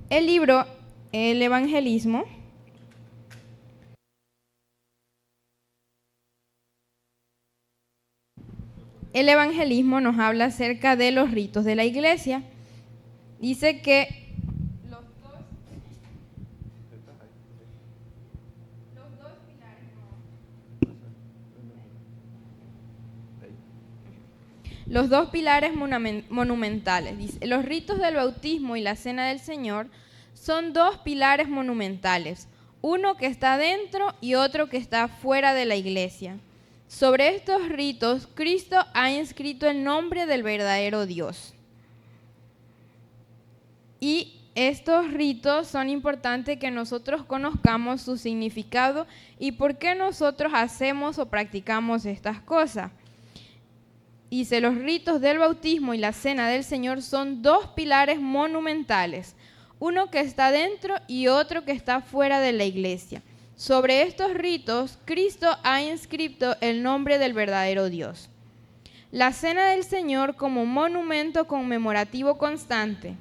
El libro El Evangelismo nos habla acerca de los ritos de la iglesia. Dice que los dos pilares monumentales. Dice, los ritos del bautismo y la cena del Señor son dos pilares monumentales, uno que está dentro y otro que está fuera de la iglesia. Sobre estos ritos, Cristo ha inscrito el nombre del verdadero Dios. Y estos ritos son importantes que nosotros conozcamos su significado y por qué nosotros hacemos o practicamos estas cosas. Dice, los ritos del bautismo y la cena del Señor son dos pilares monumentales, uno que está dentro y otro que está fuera de la iglesia. Sobre estos ritos, Cristo ha inscrito el nombre del verdadero Dios. La cena del Señor como monumento conmemorativo constante.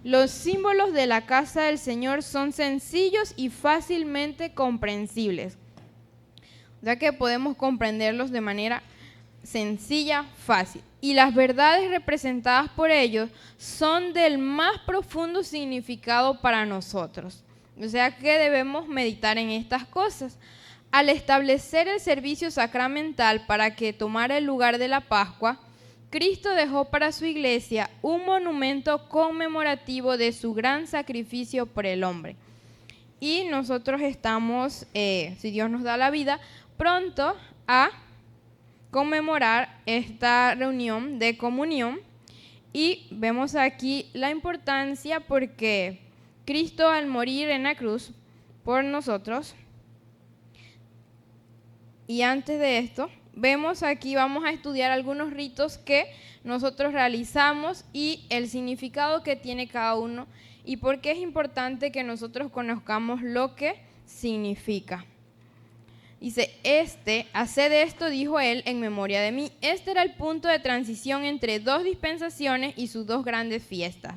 Los símbolos de la casa del Señor son sencillos y fácilmente comprensibles. O sea que podemos comprenderlos de manera sencilla, fácil. Y las verdades representadas por ellos son del más profundo significado para nosotros. O sea que debemos meditar en estas cosas. Al establecer el servicio sacramental para que tomara el lugar de la Pascua, Cristo dejó para su iglesia un monumento conmemorativo de su gran sacrificio por el hombre. Y nosotros estamos, si Dios nos da la vida, pronto a conmemorar esta reunión de comunión y vemos aquí la importancia porque Cristo al morir en la cruz por nosotros, y antes de esto vemos aquí, vamos a estudiar algunos ritos que nosotros realizamos y el significado que tiene cada uno y por qué es importante que nosotros conozcamos lo que significa. Dice, haced esto, dijo él, en memoria de mí. Este era el punto de transición entre dos dispensaciones y sus dos grandes fiestas.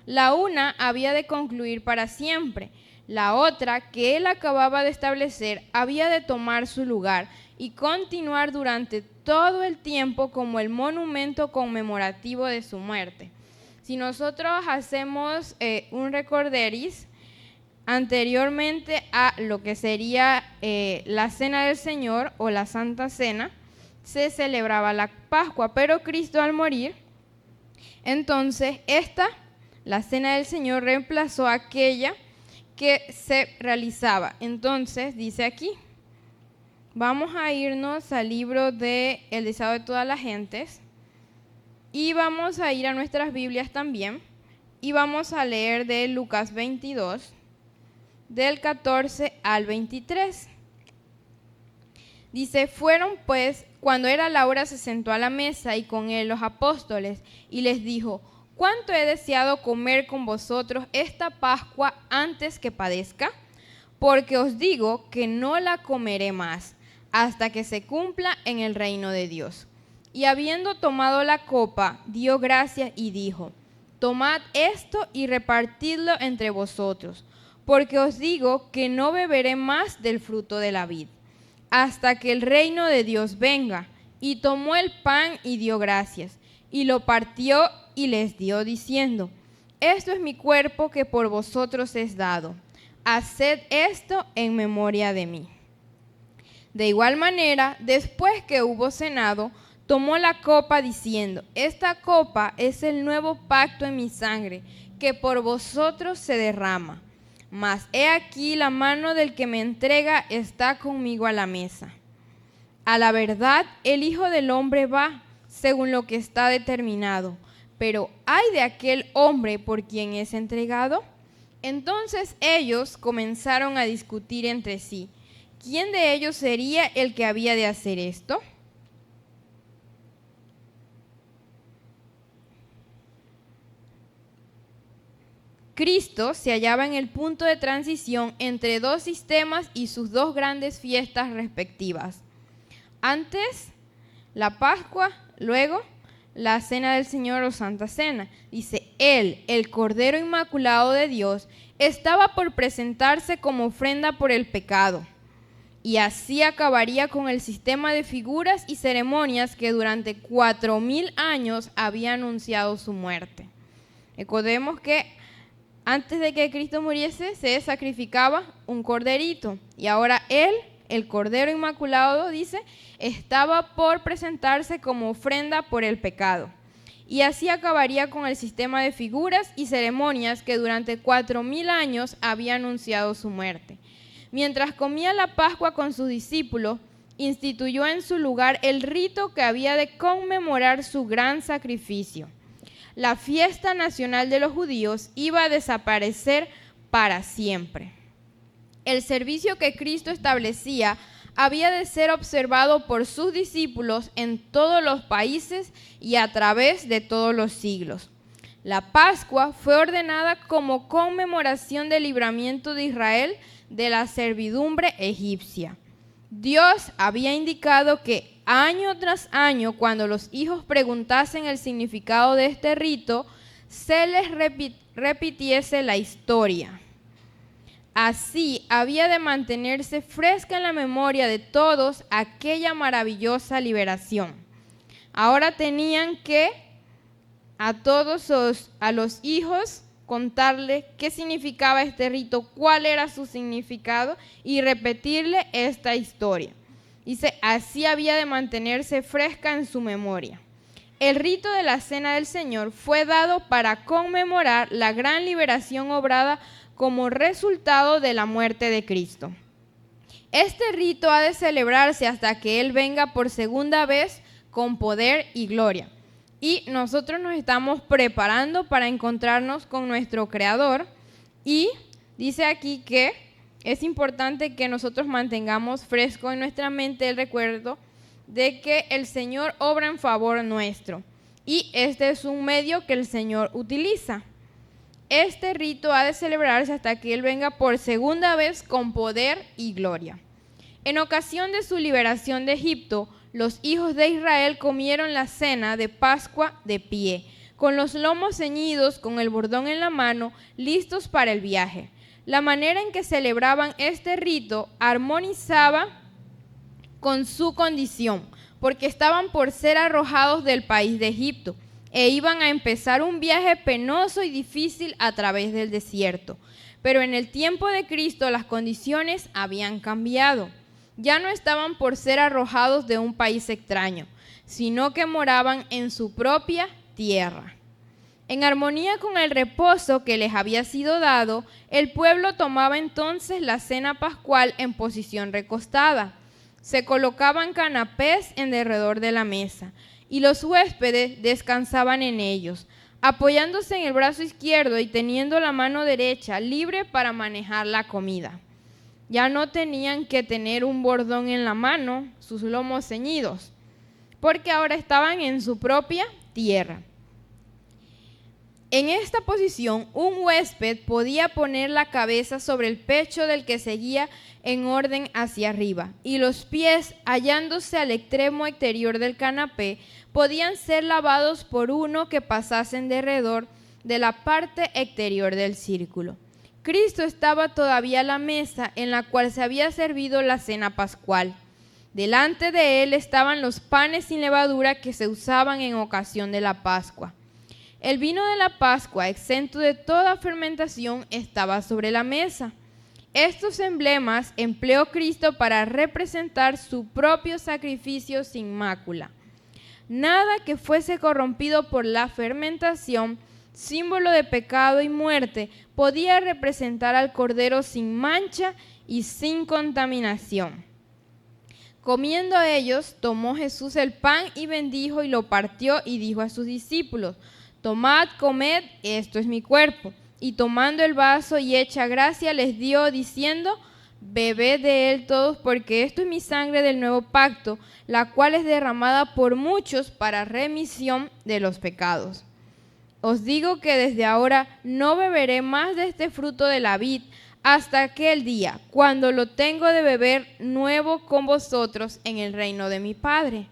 La una había de concluir para siempre. La otra, que él acababa de establecer, había de tomar su lugar y continuar durante todo el tiempo como el monumento conmemorativo de su muerte. Si nosotros hacemos un recorderis, anteriormente a lo que sería la Cena del Señor o la Santa Cena, se celebraba la Pascua, pero Cristo al morir, entonces la Cena del Señor reemplazó a aquella que se realizaba. Entonces, dice aquí, vamos a irnos al libro de El deseado de todas las gentes y vamos a ir a nuestras Biblias también y vamos a leer de Lucas 22, del 14 al 23. Dice, fueron pues, cuando era la hora se sentó a la mesa y con él los apóstoles y les dijo, ¿cuánto he deseado comer con vosotros esta Pascua antes que padezca? Porque os digo que no la comeré más hasta que se cumpla en el reino de Dios. Y habiendo tomado la copa, dio gracias y dijo, tomad esto y repartidlo entre vosotros. Porque os digo que no beberé más del fruto de la vid, hasta que el reino de Dios venga. Y tomó el pan y dio gracias, y lo partió y les dio, diciendo, esto es mi cuerpo que por vosotros es dado. Haced esto en memoria de mí. De igual manera, después que hubo cenado, tomó la copa diciendo, esta copa es el nuevo pacto en mi sangre, que por vosotros se derrama. Mas he aquí la mano del que me entrega está conmigo a la mesa. A la verdad, el Hijo del Hombre va según lo que está determinado, pero ¿ay de aquel hombre por quien es entregado? Entonces ellos comenzaron a discutir entre sí, ¿quién de ellos sería el que había de hacer esto? Cristo se hallaba en el punto de transición entre dos sistemas y sus dos grandes fiestas respectivas. Antes, la Pascua, luego, la Cena del Señor o Santa Cena. Dice, él, el Cordero Inmaculado de Dios, estaba por presentarse como ofrenda por el pecado. Y así acabaría con el sistema de figuras y ceremonias que durante 4000 años había anunciado su muerte. Recordemos que antes de que Cristo muriese se sacrificaba un corderito y ahora él, el Cordero Inmaculado, dice, estaba por presentarse como ofrenda por el pecado. Y así acabaría con el sistema de figuras y ceremonias que durante 4000 años había anunciado su muerte. Mientras comía la Pascua con sus discípulos, instituyó en su lugar el rito que había de conmemorar su gran sacrificio. La fiesta nacional de los judíos iba a desaparecer para siempre. El servicio que Cristo establecía había de ser observado por sus discípulos en todos los países y a través de todos los siglos. La Pascua fue ordenada como conmemoración del libramiento de Israel de la servidumbre egipcia. Dios había indicado que año tras año, cuando los hijos preguntasen el significado de este rito, se les repitiese la historia. Así había de mantenerse fresca en la memoria de todos aquella maravillosa liberación. Ahora tenían que a los hijos contarle qué significaba este rito, cuál era su significado y repetirle esta historia. Dice, así había de mantenerse fresca en su memoria. El rito de la Cena del Señor fue dado para conmemorar la gran liberación obrada como resultado de la muerte de Cristo. Este rito ha de celebrarse hasta que Él venga por segunda vez con poder y gloria. Y nosotros nos estamos preparando para encontrarnos con nuestro Creador. Y dice aquí que es importante que nosotros mantengamos fresco en nuestra mente el recuerdo de que el Señor obra en favor nuestro. Y este es un medio que el Señor utiliza. Este rito ha de celebrarse hasta que Él venga por segunda vez con poder y gloria. En ocasión de su liberación de Egipto, los hijos de Israel comieron la cena de Pascua de pie, con los lomos ceñidos, con el bordón en la mano, listos para el viaje. La manera en que celebraban este rito armonizaba con su condición, porque estaban por ser arrojados del país de Egipto e iban a empezar un viaje penoso y difícil a través del desierto. Pero en el tiempo de Cristo las condiciones habían cambiado. Ya no estaban por ser arrojados de un país extraño, sino que moraban en su propia tierra. En armonía con el reposo que les había sido dado, el pueblo tomaba entonces la cena pascual en posición recostada. Se colocaban canapés en derredor de la mesa, y los huéspedes descansaban en ellos, apoyándose en el brazo izquierdo y teniendo la mano derecha libre para manejar la comida. Ya no tenían que tener un bordón en la mano, sus lomos ceñidos, porque ahora estaban en su propia tierra. En esta posición, un huésped podía poner la cabeza sobre el pecho del que seguía en orden hacia arriba, y los pies, hallándose al extremo exterior del canapé, podían ser lavados por uno que pasasen derredor de la parte exterior del círculo. Cristo estaba todavía a la mesa en la cual se había servido la cena pascual. Delante de él estaban los panes sin levadura que se usaban en ocasión de la Pascua. El vino de la Pascua, exento de toda fermentación, estaba sobre la mesa. Estos emblemas empleó Cristo para representar su propio sacrificio sin mácula. Nada que fuese corrompido por la fermentación, símbolo de pecado y muerte, podía representar al Cordero sin mancha y sin contaminación. Comiendo ellos, tomó Jesús el pan y bendijo y lo partió y dijo a sus discípulos: tomad, comed, esto es mi cuerpo. Y tomando el vaso y hecha gracia les dio, diciendo: bebed de él todos, porque esto es mi sangre del nuevo pacto, la cual es derramada por muchos para remisión de los pecados. Os digo que desde ahora no beberé más de este fruto de la vid hasta aquel día, cuando lo tengo de beber nuevo con vosotros en el reino de mi Padre.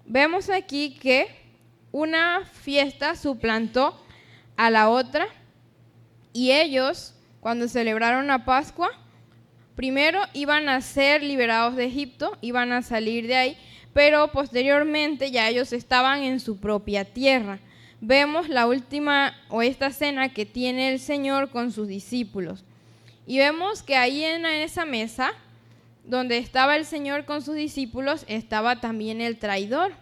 Vemos aquí que una fiesta suplantó a la otra y ellos, cuando celebraron la Pascua, primero iban a ser liberados de Egipto, iban a salir de ahí, pero posteriormente ya ellos estaban en su propia tierra. Vemos la última o esta cena que tiene el Señor con sus discípulos. Y vemos que ahí en esa mesa, donde estaba el Señor con sus discípulos, estaba también el traidor.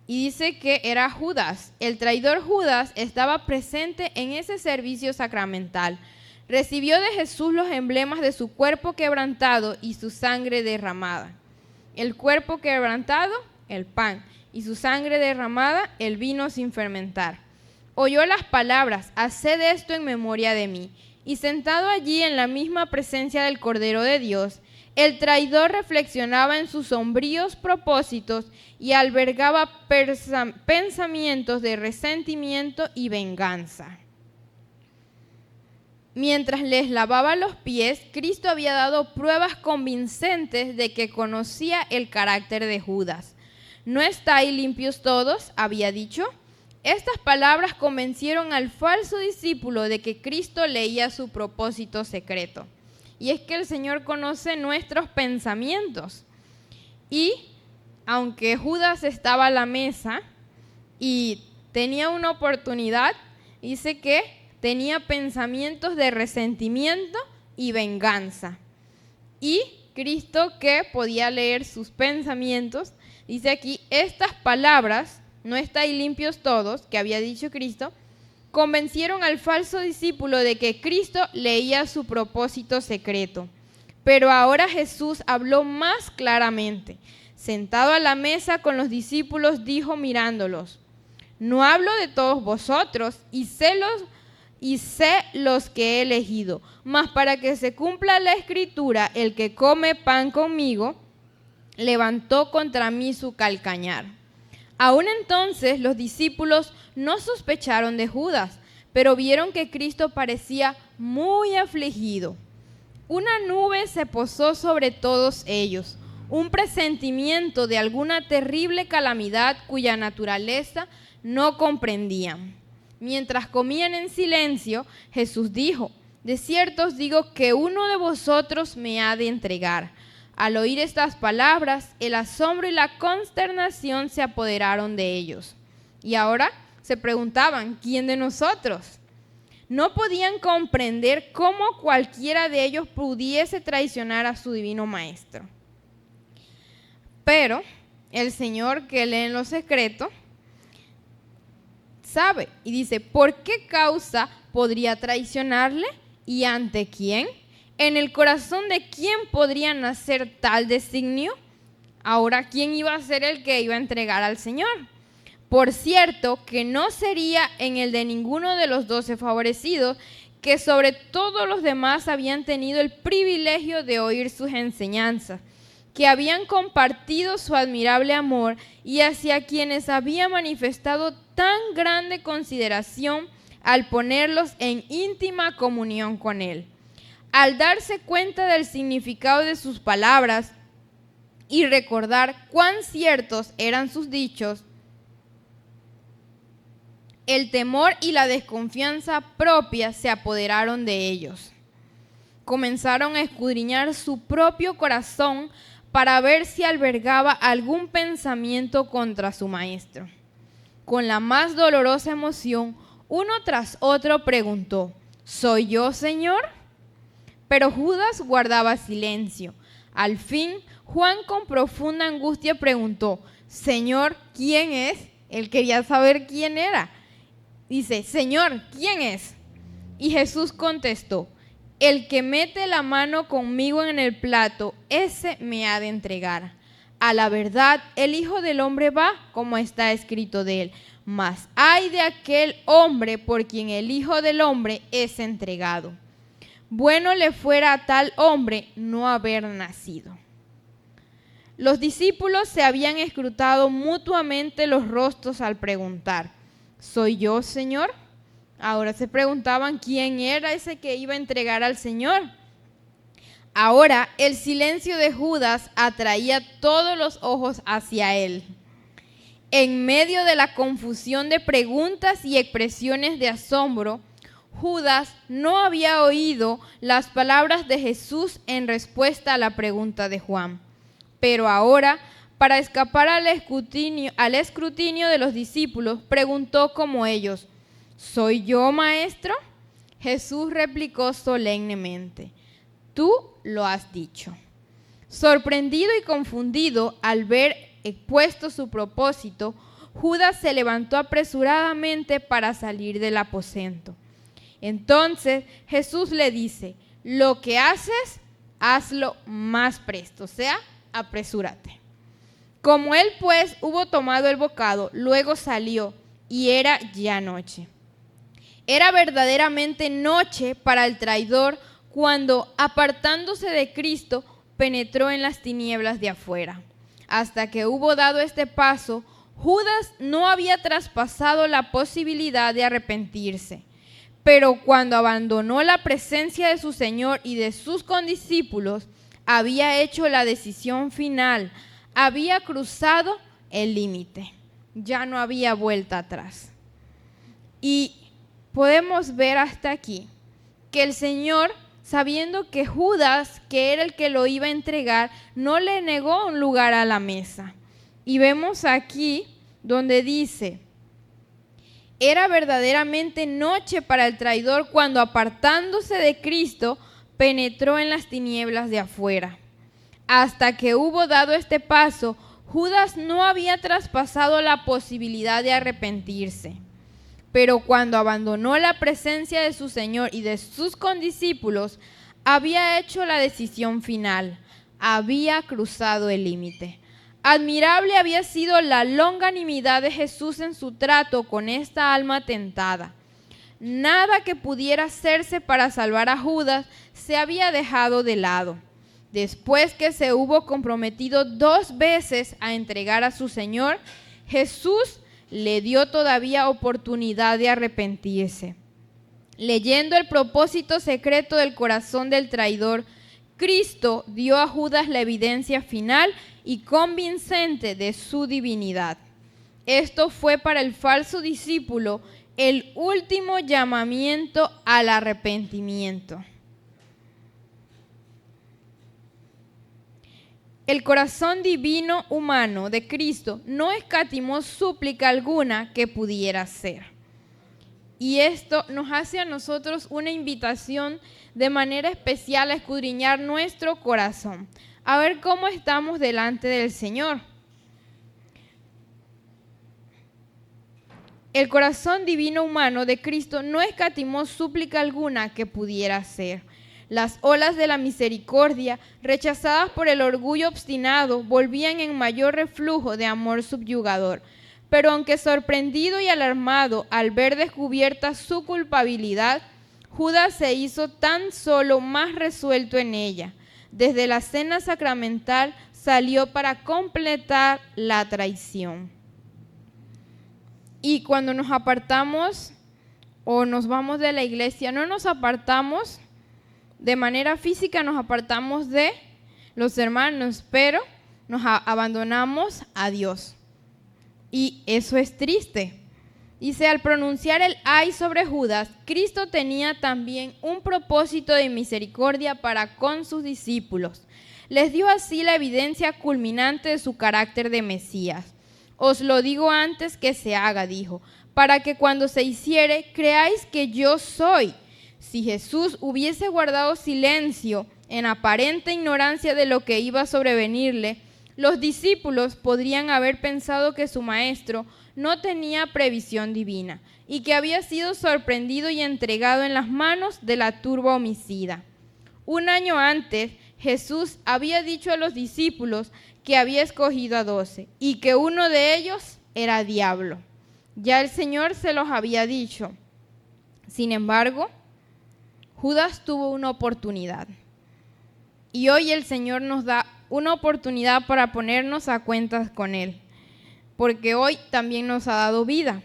Y dice que era Judas. El traidor Judas estaba presente en ese servicio sacramental. Recibió de Jesús los emblemas de su cuerpo quebrantado y su sangre derramada. El cuerpo quebrantado, el pan, y su sangre derramada, el vino sin fermentar. Oyó las palabras, haced esto en memoria de mí. Y sentado allí en la misma presencia del Cordero de Dios, el traidor reflexionaba en sus sombríos propósitos y albergaba pensamientos de resentimiento y venganza. Mientras les lavaba los pies, Cristo había dado pruebas convincentes de que conocía el carácter de Judas. ¿No estáis limpios todos?, había dicho. Estas palabras convencieron al falso discípulo de que Cristo leía su propósito secreto. Y es que el Señor conoce nuestros pensamientos. Y aunque Judas estaba a la mesa y tenía una oportunidad, dice que tenía pensamientos de resentimiento y venganza. Y Cristo, que podía leer sus pensamientos, dice aquí, estas palabras, no estáis limpios todos, que había dicho Cristo, convencieron al falso discípulo de que Cristo leía su propósito secreto. Pero ahora Jesús habló más claramente. Sentado a la mesa con los discípulos, dijo mirándolos, no hablo de todos vosotros y sé los que he elegido, mas para que se cumpla la escritura, el que come pan conmigo, levantó contra mí su calcañar. Aún entonces los discípulos no sospecharon de Judas, pero vieron que Cristo parecía muy afligido. Una nube se posó sobre todos ellos, un presentimiento de alguna terrible calamidad cuya naturaleza no comprendían. Mientras comían en silencio, Jesús dijo, de cierto os digo que uno de vosotros me ha de entregar. Al oír estas palabras, el asombro y la consternación se apoderaron de ellos. Y ahora se preguntaban, ¿quién de nosotros? No podían comprender cómo cualquiera de ellos pudiese traicionar a su divino maestro. Pero el Señor, que lee en lo secreto, sabe y dice, ¿por qué causa podría traicionarle? ¿Y ante quién? ¿En el corazón de quién podría nacer tal designio? Ahora, ¿quién iba a ser el que iba a entregar al Señor? Por cierto, que no sería en el de ninguno de los 12 favorecidos, que sobre todos los demás habían tenido el privilegio de oír sus enseñanzas, que habían compartido su admirable amor y hacia quienes había manifestado tan grande consideración al ponerlos en íntima comunión con él. Al darse cuenta del significado de sus palabras y recordar cuán ciertos eran sus dichos, el temor y la desconfianza propia se apoderaron de ellos. Comenzaron a escudriñar su propio corazón para ver si albergaba algún pensamiento contra su maestro. Con la más dolorosa emoción, uno tras otro preguntó, ¿soy yo, Señor? Pero Judas guardaba silencio. Al fin, Juan con profunda angustia preguntó, Señor, ¿quién es? Él quería saber quién era. Dice, Señor, ¿quién es? Y Jesús contestó, el que mete la mano conmigo en el plato, ese me ha de entregar. A la verdad, el Hijo del Hombre va como está escrito de él. Mas ay de aquel hombre por quien el Hijo del Hombre es entregado. Bueno le fuera a tal hombre no haber nacido. Los discípulos se habían escrutado mutuamente los rostros al preguntar, ¿soy yo, Señor? Ahora se preguntaban quién era ese que iba a entregar al Señor. Ahora el silencio de Judas atraía todos los ojos hacia él. En medio de la confusión de preguntas y expresiones de asombro, Judas no había oído las palabras de Jesús en respuesta a la pregunta de Juan. Pero ahora, para escapar al escrutinio de los discípulos, preguntó como ellos: ¿Soy yo, maestro? Jesús replicó solemnemente: Tú lo has dicho. Sorprendido y confundido al ver expuesto su propósito, Judas se levantó apresuradamente para salir del aposento. Entonces Jesús le dice: lo que haces, hazlo más presto, o sea, apresúrate. Como él pues hubo tomado el bocado, luego salió, y era ya noche. Era verdaderamente noche para el traidor cuando, apartándose de Cristo, penetró en las tinieblas de afuera. Hasta que hubo dado este paso, Judas no había traspasado la posibilidad de arrepentirse. Pero cuando abandonó la presencia de su Señor y de sus condiscípulos, había hecho la decisión final, había cruzado el límite. Ya no había vuelta atrás. Y podemos ver hasta aquí que el Señor, sabiendo que Judas, que era el que lo iba a entregar, no le negó un lugar a la mesa. Y vemos aquí donde dice: era verdaderamente noche para el traidor cuando, apartándose de Cristo, penetró en las tinieblas de afuera. Hasta que hubo dado este paso, Judas no había traspasado la posibilidad de arrepentirse. Pero cuando abandonó la presencia de su Señor y de sus condiscípulos, había hecho la decisión final, había cruzado el límite. Admirable había sido la longanimidad de Jesús en su trato con esta alma tentada. Nada que pudiera hacerse para salvar a Judas se había dejado de lado. Después que se hubo comprometido 2 veces a entregar a su Señor, Jesús le dio todavía oportunidad de arrepentirse. Leyendo el propósito secreto del corazón del traidor, Cristo dio a Judas la evidencia final y convincente de su divinidad. Esto fue para el falso discípulo el último llamamiento al arrepentimiento. El corazón divino humano de Cristo no escatimó súplica alguna que pudiera ser. Y esto nos hace a nosotros una invitación de manera especial a escudriñar nuestro corazón, a ver cómo estamos delante del Señor. El corazón divino humano de Cristo no escatimó súplica alguna que pudiera ser. Las olas de la misericordia, rechazadas por el orgullo obstinado, volvían en mayor reflujo de amor subyugador. Pero aunque sorprendido y alarmado al ver descubierta su culpabilidad, Judas se hizo tan solo más resuelto en ella. Desde la cena sacramental salió para completar la traición. Y cuando nos apartamos o nos vamos de la iglesia, no nos apartamos de manera física, nos apartamos de los hermanos, pero nos abandonamos a Dios. Y eso es triste. Dice: al pronunciar el ay sobre Judas, Cristo tenía también un propósito de misericordia para con sus discípulos. Les dio así la evidencia culminante de su carácter de Mesías. Os lo digo antes que se haga, dijo, para que cuando se hiciere creáis que yo soy. Si Jesús hubiese guardado silencio en aparente ignorancia de lo que iba a sobrevenirle, los discípulos podrían haber pensado que su maestro no tenía previsión divina y que había sido sorprendido y entregado en las manos de la turba homicida. 1 año antes, Jesús había dicho a los discípulos que había escogido a 12 y que uno de ellos era diablo. Ya el Señor se los había dicho. Sin embargo, Judas tuvo una oportunidad. Y hoy el Señor nos da una oportunidad para ponernos a cuentas con Él, porque hoy también nos ha dado vida.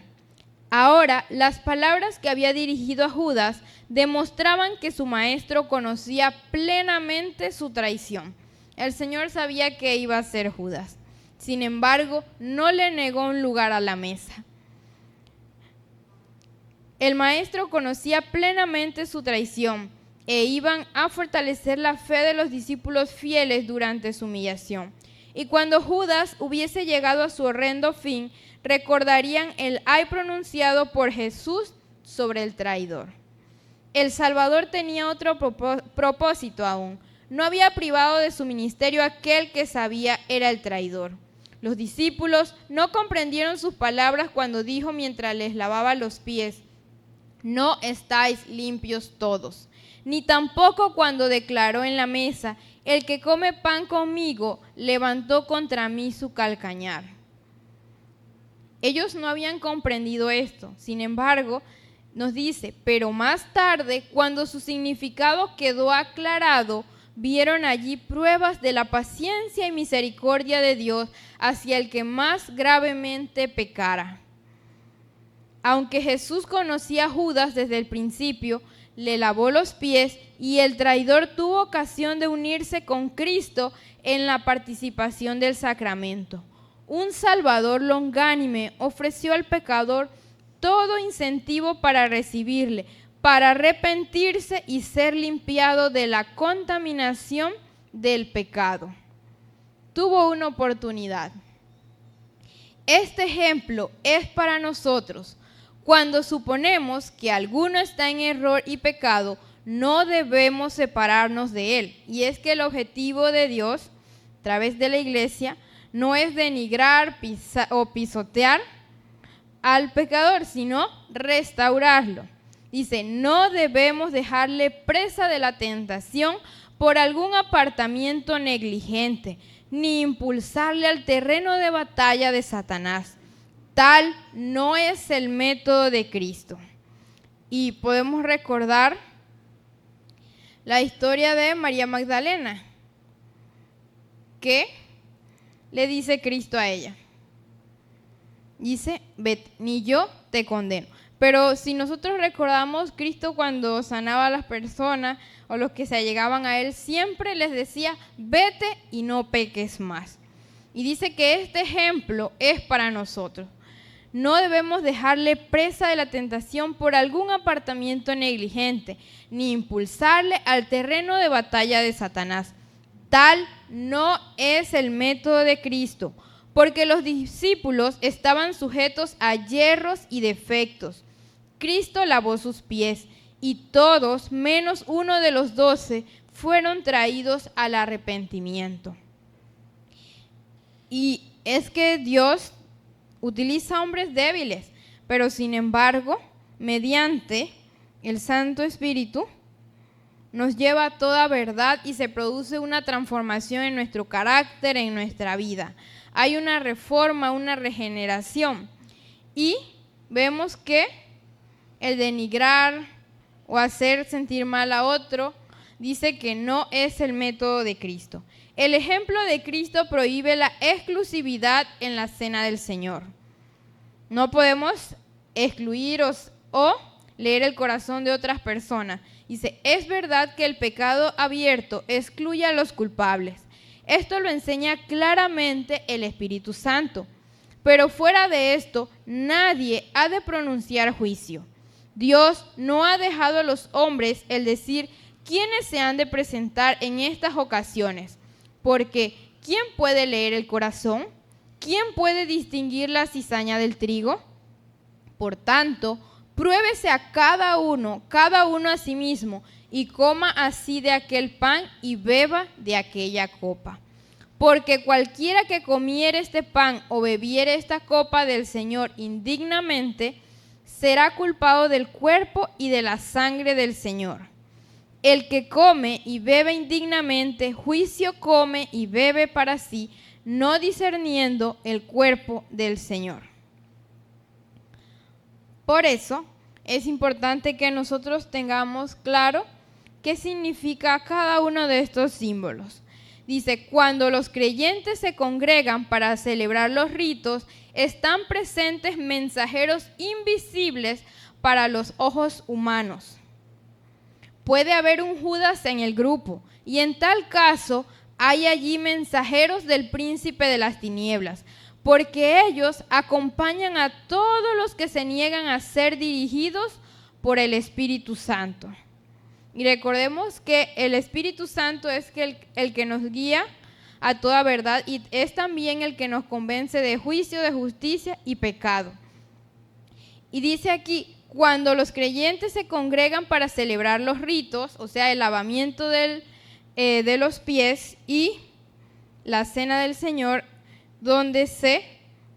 Ahora, las palabras que había dirigido a Judas demostraban que su maestro conocía plenamente su traición. El Señor sabía que iba a ser Judas. Sin embargo, no le negó un lugar a la mesa. El maestro conocía plenamente su traición e iban a fortalecer la fe de los discípulos fieles durante su humillación. Y cuando Judas hubiese llegado a su horrendo fin, recordarían el ay pronunciado por Jesús sobre el traidor. El Salvador tenía otro propósito aún. No había privado de su ministerio a aquel que sabía era el traidor. Los discípulos no comprendieron sus palabras cuando dijo mientras les lavaba los pies: no estáis limpios todos. Ni tampoco cuando declaró en la mesa: el que come pan conmigo levantó contra mí su calcañar. Ellos no habían comprendido esto. Sin embargo, nos dice, pero más tarde, cuando su significado quedó aclarado, vieron allí pruebas de la paciencia y misericordia de Dios hacia el que más gravemente pecara. Aunque Jesús conocía a Judas desde el principio, le lavó los pies y el traidor tuvo ocasión de unirse con Cristo en la participación del sacramento. Un Salvador longánime ofreció al pecador todo incentivo para recibirle, para arrepentirse y ser limpiado de la contaminación del pecado. Tuvo una oportunidad. Este ejemplo es para nosotros. Cuando suponemos que alguno está en error y pecado, no debemos separarnos de él. Y es que el objetivo de Dios, a través de la iglesia, no es denigrar o pisotear al pecador, sino restaurarlo. Dice, no debemos dejarle presa de la tentación por algún apartamiento negligente, ni impulsarle al terreno de batalla de Satanás. Tal no es el método de Cristo. Y podemos recordar la historia de María Magdalena. ¿Qué le dice Cristo a ella? Dice, vete, ni yo te condeno. Pero si nosotros recordamos, Cristo cuando sanaba a las personas o los que se allegaban a Él, siempre les decía, vete y no peques más. Y dice que este ejemplo es para nosotros. No debemos dejarle presa de la tentación por algún apartamiento negligente, ni impulsarle al terreno de batalla de Satanás. Tal no es el método de Cristo, porque los discípulos estaban sujetos a yerros y defectos. Cristo lavó sus pies, y todos, menos uno de los 12, fueron traídos al arrepentimiento. Y es que Dios utiliza hombres débiles, pero sin embargo, mediante el Santo Espíritu, nos lleva a toda verdad y se produce una transformación en nuestro carácter, en nuestra vida. Hay una reforma, una regeneración. Y vemos que el denigrar o hacer sentir mal a otro dice que no es el método de Cristo. El ejemplo de Cristo prohíbe la exclusividad en la cena del Señor. No podemos excluir o leer el corazón de otras personas. Dice, es verdad que el pecado abierto excluye a los culpables. Esto lo enseña claramente el Espíritu Santo. Pero fuera de esto, nadie ha de pronunciar juicio. Dios no ha dejado a los hombres el decir quiénes se han de presentar en estas ocasiones. Porque, ¿quién puede leer el corazón? ¿Quién puede distinguir la cizaña del trigo? Por tanto, pruébese a cada uno a sí mismo, y coma así de aquel pan y beba de aquella copa. Porque cualquiera que comiere este pan o bebiere esta copa del Señor indignamente, será culpado del cuerpo y de la sangre del Señor. El que come y bebe indignamente, juicio come y bebe para sí, no discerniendo el cuerpo del Señor. Por eso es importante que nosotros tengamos claro qué significa cada uno de estos símbolos. Dice, cuando los creyentes se congregan para celebrar los ritos, están presentes mensajeros invisibles para los ojos humanos. Puede haber un Judas en el grupo y en tal caso hay allí mensajeros del príncipe de las tinieblas, porque ellos acompañan a todos los que se niegan a ser dirigidos por el Espíritu Santo. Y recordemos que el Espíritu Santo es el que nos guía a toda verdad y es también el que nos convence de juicio, de justicia y pecado. Y dice aquí, cuando los creyentes se congregan para celebrar los ritos, o sea, el lavamiento de los pies y la cena del Señor, donde se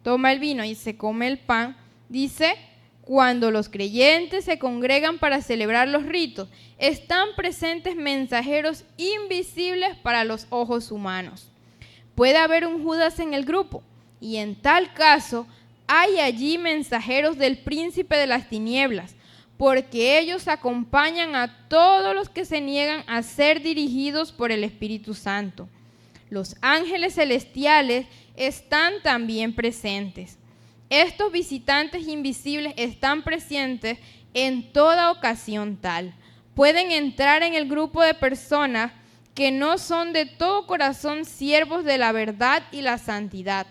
toma el vino y se come el pan, dice, cuando los creyentes se congregan para celebrar los ritos, están presentes mensajeros invisibles para los ojos humanos. Puede haber un Judas en el grupo, y en tal caso hay allí mensajeros del príncipe de las tinieblas, porque ellos acompañan a todos los que se niegan a ser dirigidos por el Espíritu Santo. Los ángeles celestiales están también presentes. Estos visitantes invisibles están presentes en toda ocasión tal. Pueden entrar en el grupo de personas que no son de todo corazón siervos de la verdad y la santidad,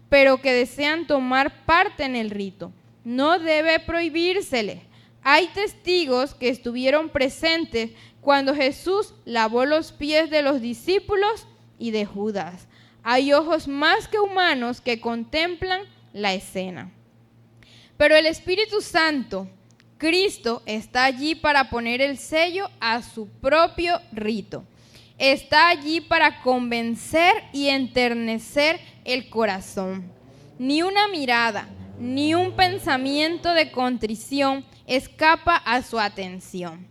pero que desean tomar parte en el rito. No debe prohibírseles. Hay testigos que estuvieron presentes cuando Jesús lavó los pies de los discípulos y de Judas. Hay ojos más que humanos que contemplan la escena. Pero el Espíritu Santo, Cristo, está allí para poner el sello a su propio rito. Está allí para convencer y enternecer el corazón. Ni una mirada, ni un pensamiento de contrición escapa a su atención.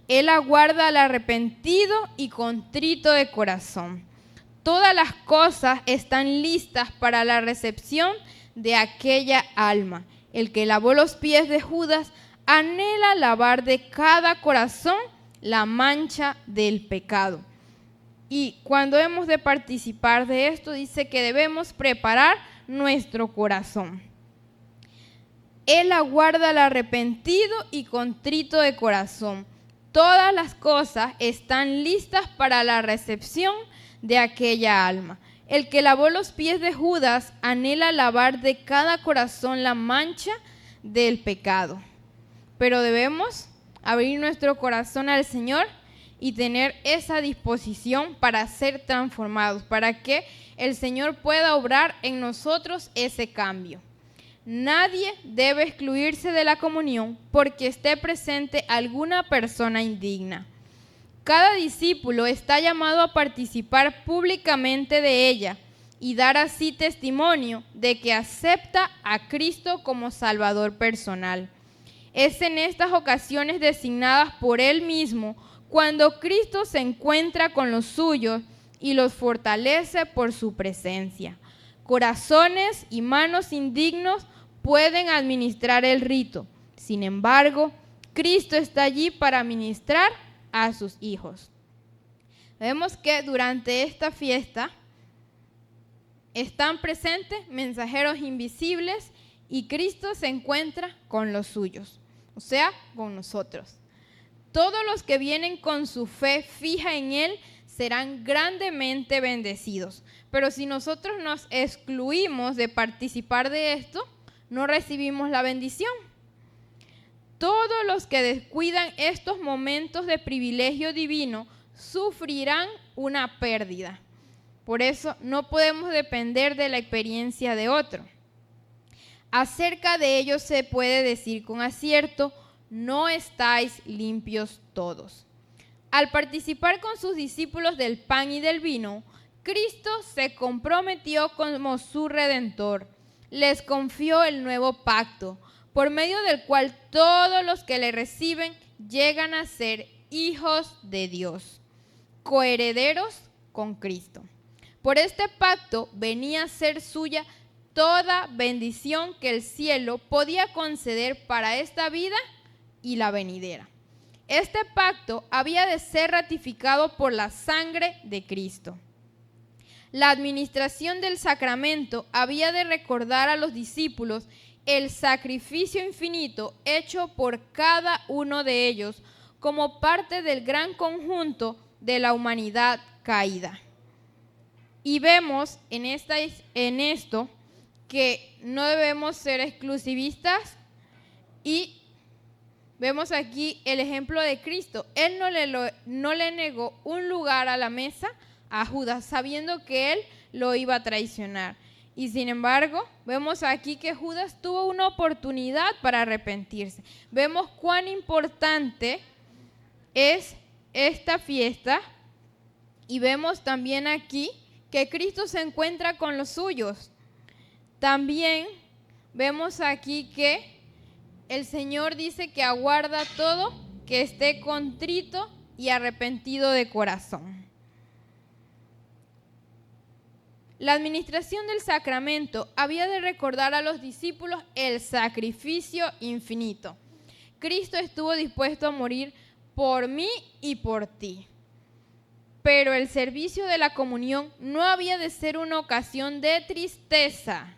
Él aguarda al arrepentido y contrito de corazón. Todas las cosas están listas para la recepción de aquella alma. El que lavó los pies de Judas anhela lavar de cada corazón la mancha del pecado. Y cuando hemos de participar de esto, dice que debemos preparar nuestro corazón. Él aguarda al arrepentido y contrito de corazón. Todas las cosas están listas para la recepción de aquella alma. El que lavó los pies de Judas anhela lavar de cada corazón la mancha del pecado. Pero debemos abrir nuestro corazón al Señor y tener esa disposición para ser transformados, para que el Señor pueda obrar en nosotros ese cambio. Nadie debe excluirse de la comunión porque esté presente alguna persona indigna. Cada discípulo está llamado a participar públicamente de ella y dar así testimonio de que acepta a Cristo como Salvador personal. Es en estas ocasiones designadas por Él mismo cuando Cristo se encuentra con los suyos y los fortalece por su presencia. Corazones y manos indignos pueden administrar el rito. Sin embargo, Cristo está allí para ministrar a sus hijos. Vemos que durante esta fiesta están presentes mensajeros invisibles y Cristo se encuentra con los suyos, o sea, con nosotros. Todos los que vienen con su fe fija en Él serán grandemente bendecidos. Pero si nosotros nos excluimos de participar de esto, no recibimos la bendición. Todos los que descuidan estos momentos de privilegio divino sufrirán una pérdida. Por eso no podemos depender de la experiencia de otro. Acerca de ellos se puede decir con acierto: no estáis limpios todos. Al participar con sus discípulos del pan y del vino, Cristo se comprometió como su Redentor. Les confió el nuevo pacto, por medio del cual todos los que le reciben llegan a ser hijos de Dios, coherederos con Cristo. Por este pacto venía a ser suya toda bendición que el cielo podía conceder para esta vida y la venidera. Este pacto había de ser ratificado por la sangre de Cristo. La administración del sacramento había de recordar a los discípulos el sacrificio infinito hecho por cada uno de ellos como parte del gran conjunto de la humanidad caída. Y vemos en esto que no debemos ser exclusivistas y vemos aquí el ejemplo de Cristo. Él no le negó un lugar a la mesa a Judas, sabiendo que él lo iba a traicionar. Y sin embargo, vemos aquí que Judas tuvo una oportunidad para arrepentirse. Vemos cuán importante es esta fiesta y vemos también aquí que Cristo se encuentra con los suyos. También vemos aquí que el Señor dice que aguarda todo que esté contrito y arrepentido de corazón. La administración del sacramento había de recordar a los discípulos el sacrificio infinito. Cristo estuvo dispuesto a morir por mí y por ti. Pero el servicio de la comunión no había de ser una ocasión de tristeza.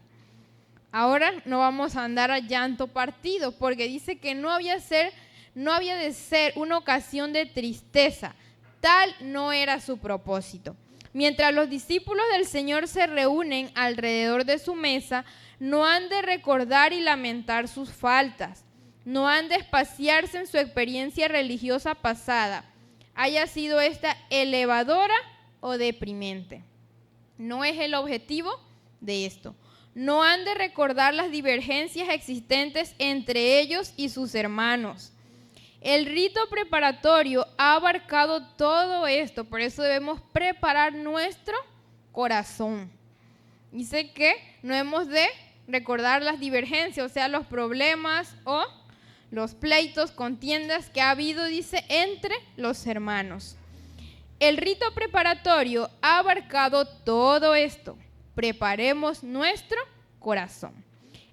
Ahora no vamos a andar a llanto partido, porque dice que no había de ser una ocasión de tristeza. Tal no era su propósito. Mientras los discípulos del Señor se reúnen alrededor de su mesa, no han de recordar y lamentar sus faltas. No han de espaciarse en su experiencia religiosa pasada, haya sido esta elevadora o deprimente. No es el objetivo de esto. No han de recordar las divergencias existentes entre ellos y sus hermanos. El rito preparatorio ha abarcado todo esto, por eso debemos preparar nuestro corazón. Dice que no hemos de recordar las divergencias, o sea, los problemas o los pleitos, contiendas que ha habido, dice, entre los hermanos. El rito preparatorio ha abarcado todo esto. Preparemos nuestro corazón.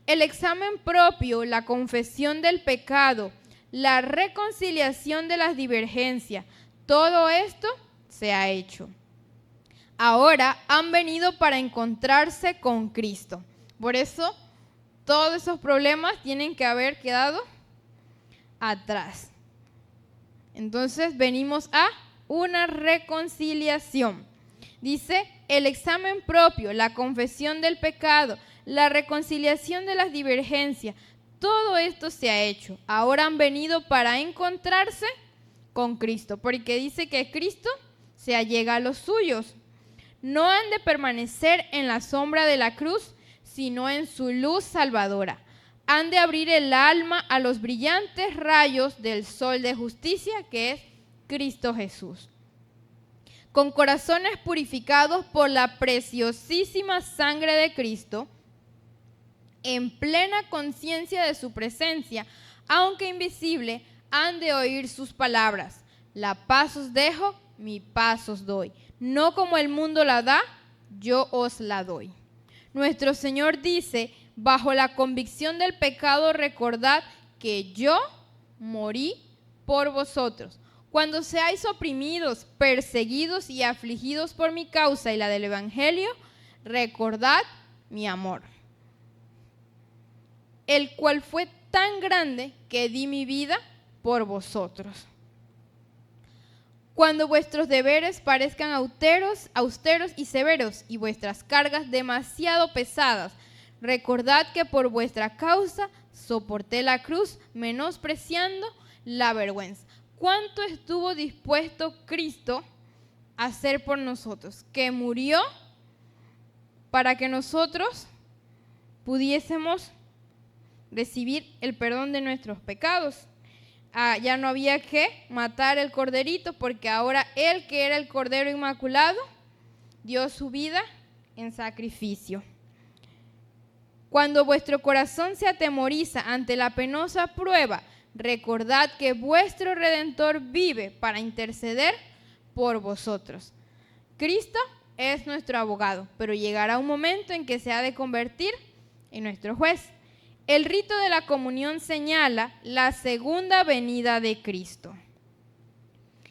El examen propio, la confesión del pecado, la reconciliación de las divergencias, todo esto se ha hecho. Ahora han venido para encontrarse con Cristo. Por eso, todos esos problemas tienen que haber quedado atrás. Entonces venimos a una reconciliación. Dice el examen propio, la confesión del pecado, la reconciliación de las divergencias, todo esto se ha hecho. Ahora han venido para encontrarse con Cristo, porque dice que Cristo se allega a los suyos. No han de permanecer en la sombra de la cruz, sino en su luz salvadora. Han de abrir el alma a los brillantes rayos del sol de justicia, que es Cristo Jesús. Con corazones purificados por la preciosísima sangre de Cristo, en plena conciencia de su presencia, aunque invisible, han de oír sus palabras. La paz os dejo, mi paz os doy. No como el mundo la da, yo os la doy. Nuestro Señor dice: bajo la convicción del pecado, recordad que yo morí por vosotros. Cuando seáis oprimidos, perseguidos y afligidos por mi causa y la del Evangelio, recordad mi amor, el cual fue tan grande que di mi vida por vosotros. Cuando vuestros deberes parezcan austeros y severos y vuestras cargas demasiado pesadas, recordad que por vuestra causa soporté la cruz, menospreciando la vergüenza. ¿Cuánto estuvo dispuesto Cristo a hacer por nosotros? Que murió para que nosotros pudiésemos recibir el perdón de nuestros pecados. Ya no había que matar el corderito, porque ahora Él, que era el Cordero Inmaculado, dio su vida en sacrificio. Cuando vuestro corazón se atemoriza ante la penosa prueba, recordad que vuestro Redentor vive para interceder por vosotros. Cristo es nuestro abogado, pero llegará un momento en que se ha de convertir en nuestro juez. El rito de la comunión señala la segunda venida de Cristo.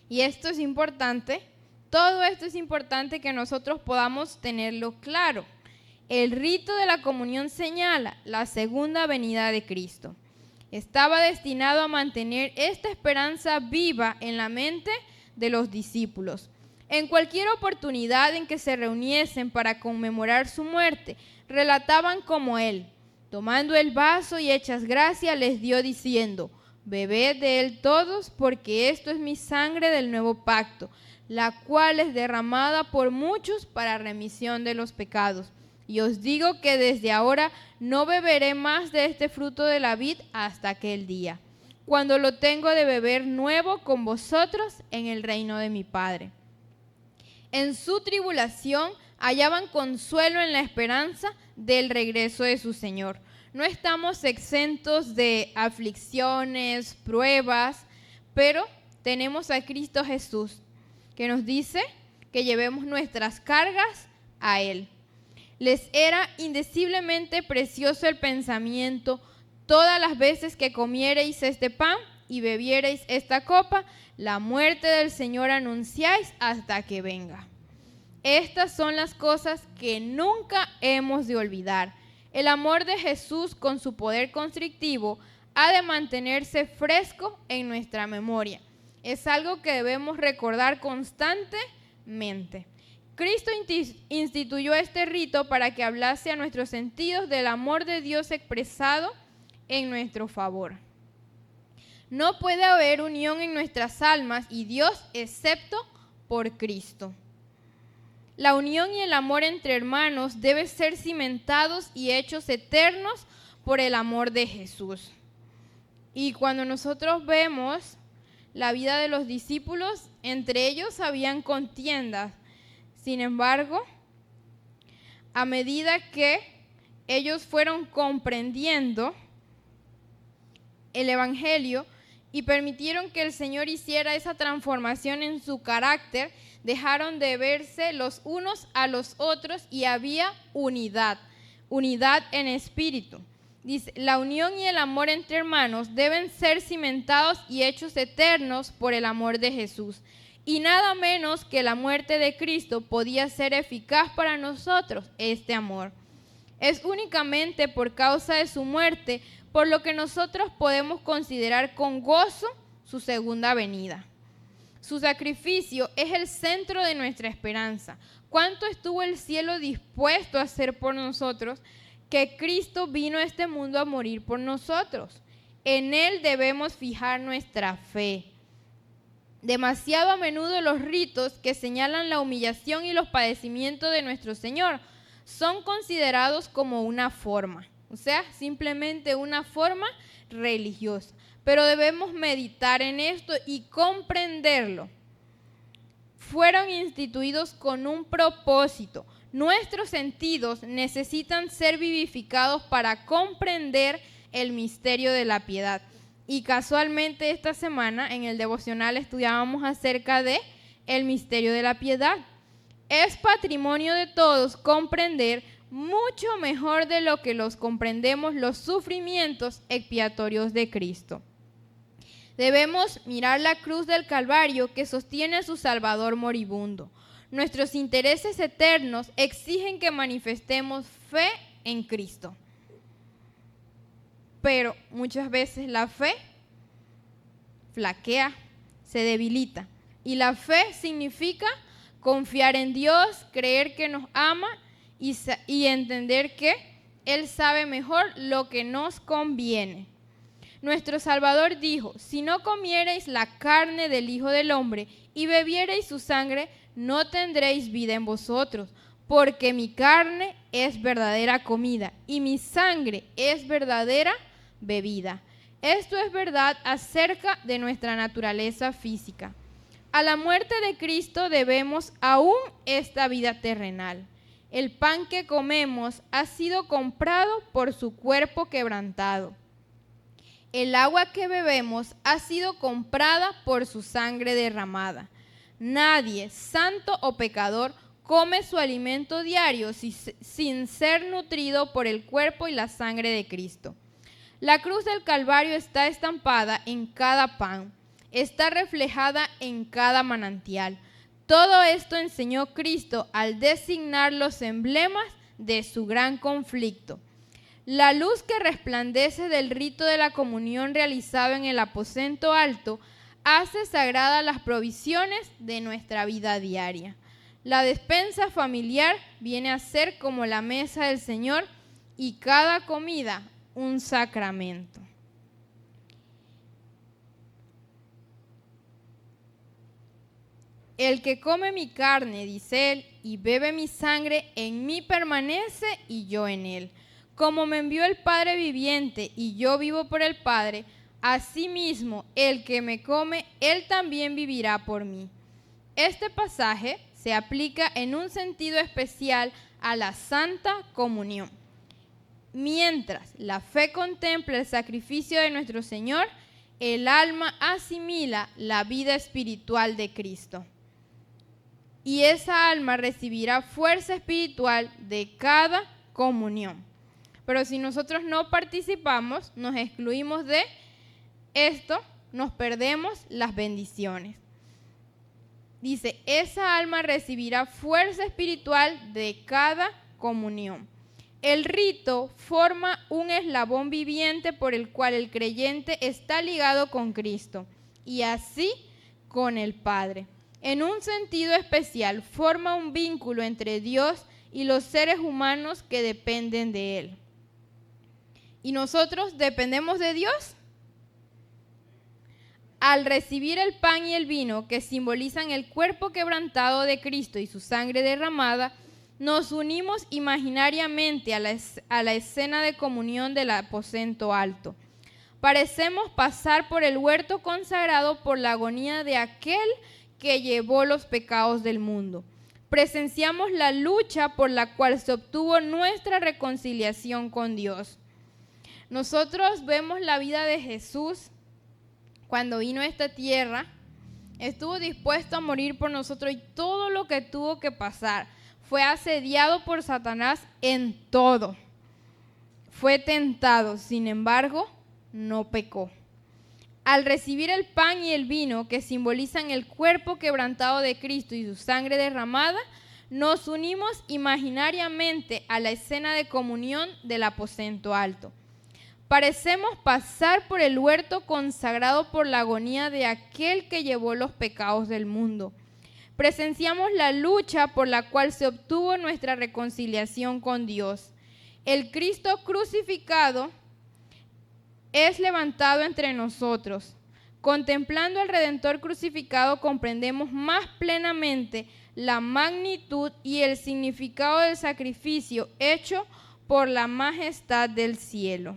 Y esto es importante, todo esto es importante que nosotros podamos tenerlo claro. El rito de la comunión señala la segunda venida de Cristo. Estaba destinado a mantener esta esperanza viva en la mente de los discípulos. En cualquier oportunidad en que se reuniesen para conmemorar su muerte, relataban como él, tomando el vaso y hechas gracias, les dio diciendo: bebed de él todos, porque esto es mi sangre del nuevo pacto, la cual es derramada por muchos para remisión de los pecados. Y os digo que desde ahora no beberé más de este fruto de la vid hasta aquel día, cuando lo tengo de beber nuevo con vosotros en el reino de mi Padre. En su tribulación hallaban consuelo en la esperanza del regreso de su Señor. No estamos exentos de aflicciones, pruebas, pero tenemos a Cristo Jesús, que nos dice que llevemos nuestras cargas a Él. Les era indeciblemente precioso el pensamiento: todas las veces que comiereis este pan y bebiereis esta copa, la muerte del Señor anunciáis hasta que venga. Estas son las cosas que nunca hemos de olvidar. El amor de Jesús, con su poder constrictivo, ha de mantenerse fresco en nuestra memoria. Es algo que debemos recordar constantemente. Cristo instituyó este rito para que hablase a nuestros sentidos del amor de Dios expresado en nuestro favor. No puede haber unión en nuestras almas y Dios excepto por Cristo. La unión y el amor entre hermanos deben ser cimentados y hechos eternos por el amor de Jesús. Y cuando nosotros vemos la vida de los discípulos, entre ellos habían contiendas. Sin embargo, a medida que ellos fueron comprendiendo el Evangelio y permitieron que el Señor hiciera esa transformación en su carácter, dejaron de verse los unos a los otros y había unidad en espíritu. Dice: la unión y el amor entre hermanos deben ser cimentados y hechos eternos por el amor de Jesús. Y nada menos que la muerte de Cristo podía ser eficaz para nosotros este amor. Es únicamente por causa de su muerte por lo que nosotros podemos considerar con gozo su segunda venida. Su sacrificio es el centro de nuestra esperanza. ¿Cuánto estuvo el cielo dispuesto a hacer por nosotros que Cristo vino a este mundo a morir por nosotros? En Él debemos fijar nuestra fe. Demasiado a menudo los ritos que señalan la humillación y los padecimientos de nuestro Señor son considerados como una forma, o sea, simplemente una forma religiosa. Pero debemos meditar en esto y comprenderlo. Fueron instituidos con un propósito. Nuestros sentidos necesitan ser vivificados para comprender el misterio de la piedad. Y casualmente esta semana en el devocional estudiábamos acerca de el misterio de la piedad. Es patrimonio de todos comprender mucho mejor de lo que los comprendemos los sufrimientos expiatorios de Cristo. Debemos mirar la cruz del Calvario que sostiene a su Salvador moribundo. Nuestros intereses eternos exigen que manifestemos fe en Cristo. Pero muchas veces la fe flaquea, se debilita. Y la fe significa confiar en Dios, creer que nos ama y entender que Él sabe mejor lo que nos conviene. Nuestro Salvador dijo: si no comiereis la carne del Hijo del Hombre y bebiereis su sangre, no tendréis vida en vosotros, porque mi carne es verdadera comida y mi sangre es verdadera bebida. Esto es verdad acerca de nuestra naturaleza física. A la muerte de Cristo debemos aún esta vida terrenal. El pan que comemos ha sido comprado por su cuerpo quebrantado. El agua que bebemos ha sido comprada por su sangre derramada. Nadie, santo o pecador, come su alimento diario sin ser nutrido por el cuerpo y la sangre de Cristo. La cruz del Calvario está estampada en cada pan, está reflejada en cada manantial. Todo esto enseñó Cristo al designar los emblemas de su gran conflicto. La luz que resplandece del rito de la comunión realizado en el aposento alto hace sagradas las provisiones de nuestra vida diaria. La despensa familiar viene a ser como la mesa del Señor y cada comida un sacramento. El que come mi carne, dice él, y bebe mi sangre, en mí permanece y yo en él. Como me envió el Padre viviente y yo vivo por el Padre, asimismo el que me come, él también vivirá por mí. Este pasaje se aplica en un sentido especial a la Santa Comunión. Mientras la fe contempla el sacrificio de nuestro Señor, el alma asimila la vida espiritual de Cristo. Y esa alma recibirá fuerza espiritual de cada comunión. Pero si nosotros no participamos, nos excluimos de esto, nos perdemos las bendiciones. Dice, esa alma recibirá fuerza espiritual de cada comunión. El rito forma un eslabón viviente por el cual el creyente está ligado con Cristo y así con el Padre. En un sentido especial, forma un vínculo entre Dios y los seres humanos que dependen de Él. ¿Y nosotros dependemos de Dios? Al recibir el pan y el vino, que simbolizan el cuerpo quebrantado de Cristo y su sangre derramada, nos unimos imaginariamente a la escena de comunión del aposento alto. Parecemos pasar por el huerto consagrado por la agonía de aquel que llevó los pecados del mundo. Presenciamos la lucha por la cual se obtuvo nuestra reconciliación con Dios. Nosotros vemos la vida de Jesús cuando vino a esta tierra, estuvo dispuesto a morir por nosotros y todo lo que tuvo que pasar. Fue asediado por Satanás en todo. Fue tentado, sin embargo, no pecó. Al recibir el pan y el vino, que simbolizan el cuerpo quebrantado de Cristo y su sangre derramada, nos unimos imaginariamente a la escena de comunión del aposento alto. Parecemos pasar por el huerto consagrado por la agonía de aquel que llevó los pecados del mundo. Presenciamos la lucha por la cual se obtuvo nuestra reconciliación con Dios. El Cristo crucificado es levantado entre nosotros. Contemplando al Redentor crucificado, comprendemos más plenamente la magnitud y el significado del sacrificio hecho por la majestad del cielo.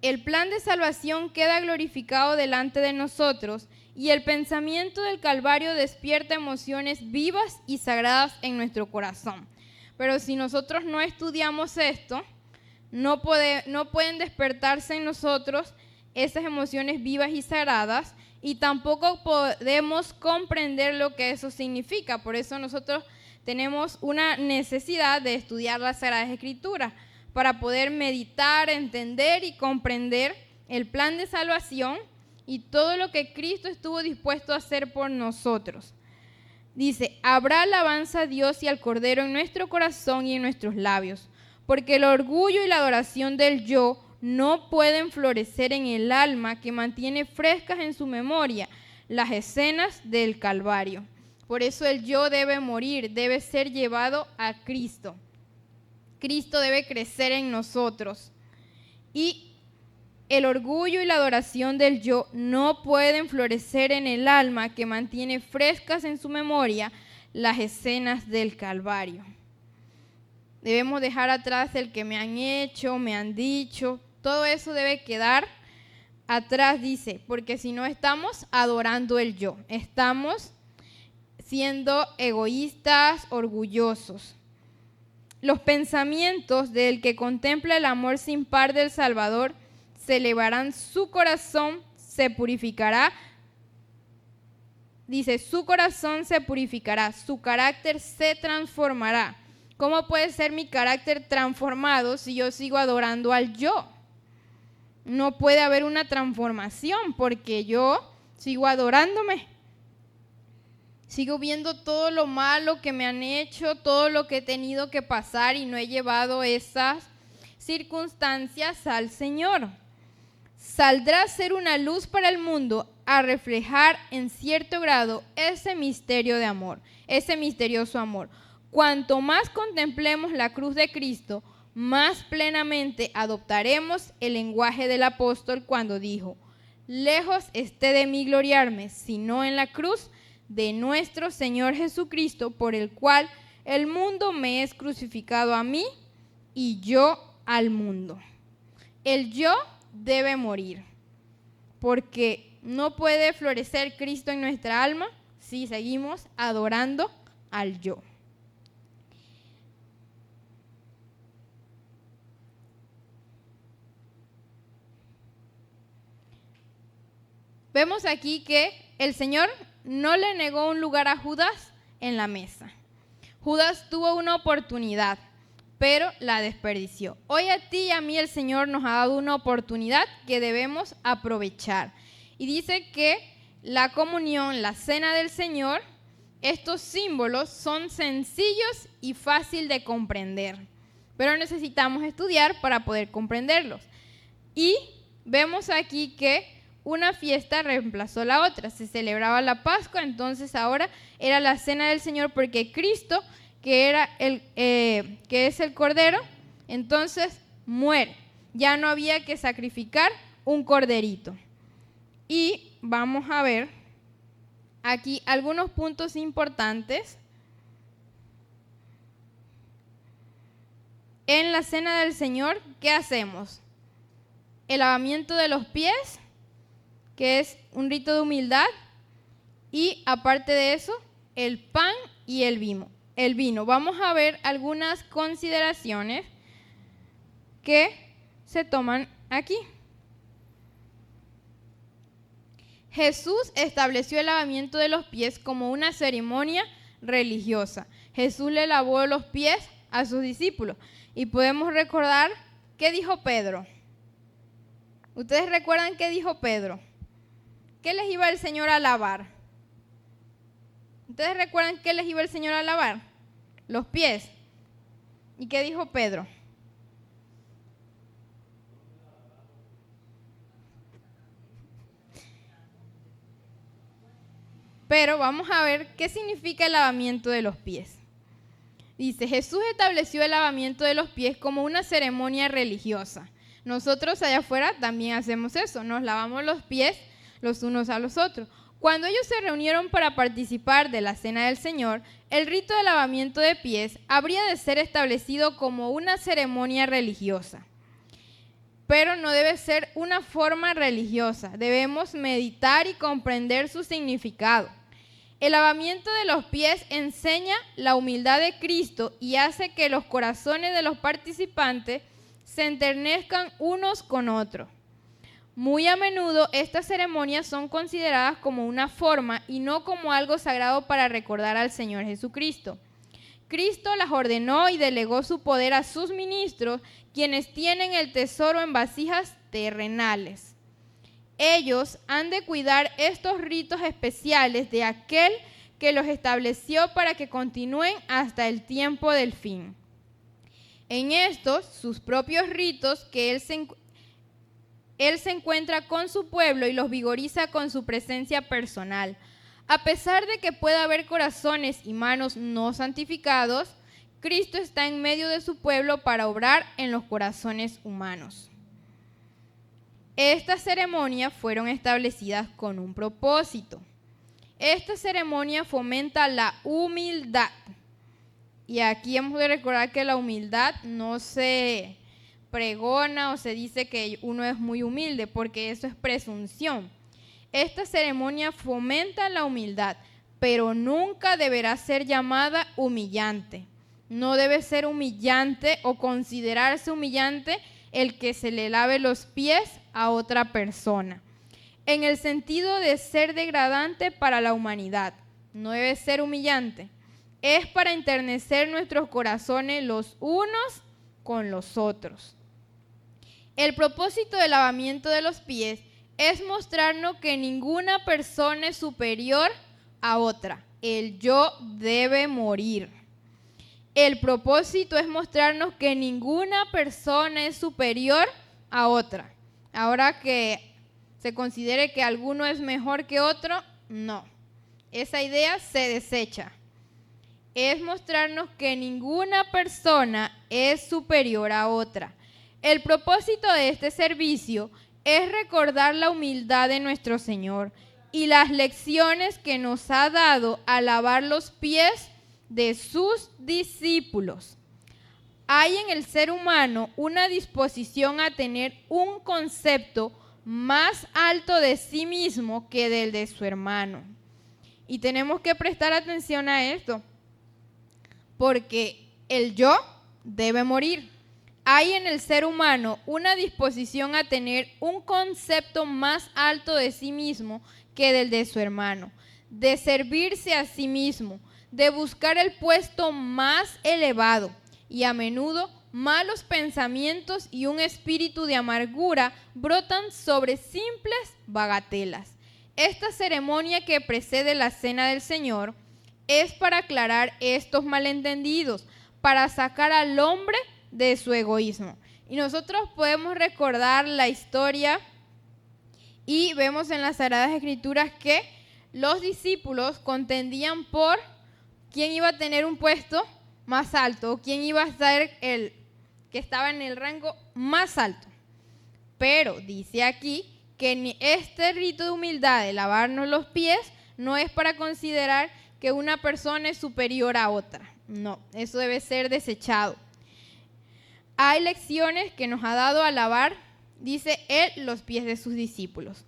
El plan de salvación queda glorificado delante de nosotros y el pensamiento del Calvario despierta emociones vivas y sagradas en nuestro corazón. Pero si nosotros no estudiamos esto, no pueden despertarse en nosotros esas emociones vivas y sagradas y tampoco podemos comprender lo que eso significa. Por eso nosotros tenemos una necesidad de estudiar las Sagradas Escrituras para poder meditar, entender y comprender el plan de salvación y todo lo que Cristo estuvo dispuesto a hacer por nosotros. Dice, habrá alabanza a Dios y al Cordero en nuestro corazón y en nuestros labios, porque el orgullo y la adoración del yo no pueden florecer en el alma que mantiene frescas en su memoria las escenas del Calvario. Por eso el yo debe morir, debe ser llevado a Cristo. Cristo debe crecer en nosotros. Y el orgullo y la adoración del yo no pueden florecer en el alma que mantiene frescas en su memoria las escenas del Calvario. Debemos dejar atrás el que me han hecho, me han dicho. Todo eso debe quedar atrás, dice, porque si no estamos adorando el yo, estamos siendo egoístas, orgullosos. Los pensamientos del que contempla el amor sin par del Salvador se elevarán, su corazón se purificará. Dice, su corazón se purificará, su carácter se transformará. ¿Cómo puede ser mi carácter transformado si yo sigo adorando al yo? No puede haber una transformación porque yo sigo adorándome. Sigo viendo todo lo malo que me han hecho, todo lo que he tenido que pasar y no he llevado esas circunstancias al Señor. saldrá a ser una luz para el mundo, a reflejar en cierto grado ese misterio de amor, ese misterioso amor. Cuanto más contemplemos la cruz de Cristo, más plenamente adoptaremos el lenguaje del apóstol cuando dijo: lejos esté de mí gloriarme, sino en la cruz de nuestro Señor Jesucristo, por el cual el mundo me es crucificado a mí y yo al mundo. El yo debe morir, porque no puede florecer Cristo en nuestra alma si seguimos adorando al yo. Vemos aquí que el Señor no le negó un lugar a Judas en la mesa. Judas tuvo una oportunidad, pero la desperdició. Hoy a ti y a mí el Señor nos ha dado una oportunidad que debemos aprovechar. Y dice que la comunión, la cena del Señor, estos símbolos son sencillos y fácil de comprender, pero necesitamos estudiar para poder comprenderlos. Y vemos aquí que una fiesta reemplazó la otra. Se celebraba la Pascua, entonces ahora era la cena del Señor, porque Cristo, que es el Cordero, entonces muere. Ya no había que sacrificar un corderito. Y vamos a ver aquí algunos puntos importantes. En la cena del Señor, ¿qué hacemos? El lavamiento de los pies, que es un rito de humildad, y aparte de eso, el pan y el vino. Vamos a ver algunas consideraciones que se toman aquí. Jesús estableció el lavamiento de los pies como una ceremonia religiosa. Jesús le lavó los pies a sus discípulos. Y podemos recordar qué dijo Pedro. ¿Ustedes recuerdan qué dijo Pedro? ¿Qué les iba el Señor a lavar? ¿Ustedes recuerdan qué les iba el Señor a lavar? Los pies. ¿Y qué dijo Pedro? Pero vamos a ver qué significa el lavamiento de los pies. Dice, Jesús estableció el lavamiento de los pies como una ceremonia religiosa. Nosotros allá afuera también hacemos eso, nos lavamos los pies los unos a los otros. Cuando ellos se reunieron para participar de la cena del Señor, el rito de lavamiento de pies habría de ser establecido como una ceremonia religiosa. Pero no debe ser una forma religiosa, debemos meditar y comprender su significado. El lavamiento de los pies enseña la humildad de Cristo y hace que los corazones de los participantes se enternezcan unos con otros. Muy a menudo estas ceremonias son consideradas como una forma y no como algo sagrado para recordar al Señor Jesucristo. Cristo las ordenó y delegó su poder a sus ministros, quienes tienen el tesoro en vasijas terrenales. Ellos han de cuidar estos ritos especiales de aquel que los estableció para que continúen hasta el tiempo del fin. En estos, sus propios ritos, que Él se encuentra con su pueblo y los vigoriza con su presencia personal. A pesar de que pueda haber corazones y manos no santificados, Cristo está en medio de su pueblo para obrar en los corazones humanos. Estas ceremonias fueron establecidas con un propósito. Esta ceremonia fomenta la humildad. Y aquí hemos de recordar que la humildad no se pregona o se dice que uno es muy humilde, porque eso es presunción. Esta ceremonia fomenta la humildad, pero nunca deberá ser llamada humillante. No debe ser humillante o considerarse humillante el que se le lave los pies a otra persona, en el sentido de ser degradante para la humanidad. No debe ser humillante. Es para enternecer nuestros corazones los unos con los otros. El propósito del lavamiento de los pies es mostrarnos que ninguna persona es superior a otra. El yo debe morir. El propósito es mostrarnos que ninguna persona es superior a otra. ahora que se considere que alguno es mejor que otro, no. Esa idea se desecha. Es mostrarnos que ninguna persona es superior a otra. El propósito de este servicio es recordar la humildad de nuestro Señor y las lecciones que nos ha dado al lavar los pies de sus discípulos. Hay en el ser humano una disposición a tener un concepto más alto de sí mismo que del de su hermano. Y tenemos que prestar atención a esto, porque el yo debe morir. Hay en el ser humano una disposición a tener un concepto más alto de sí mismo que del de su hermano, de servirse a sí mismo, de buscar el puesto más elevado, y a menudo malos pensamientos y un espíritu de amargura brotan sobre simples bagatelas. Esta ceremonia que precede la cena del Señor es para aclarar estos malentendidos, para sacar al hombre de su egoísmo. Y nosotros podemos recordar la historia y vemos en las Sagradas Escrituras que los discípulos contendían por quién iba a tener un puesto más alto, o quién iba a ser el que estaba en el rango más alto. Pero dice aquí que este rito de humildad de lavarnos los pies no es para considerar que una persona es superior a otra. No, eso debe ser desechado. Hay lecciones que nos ha dado a lavar, dice él, los pies de sus discípulos.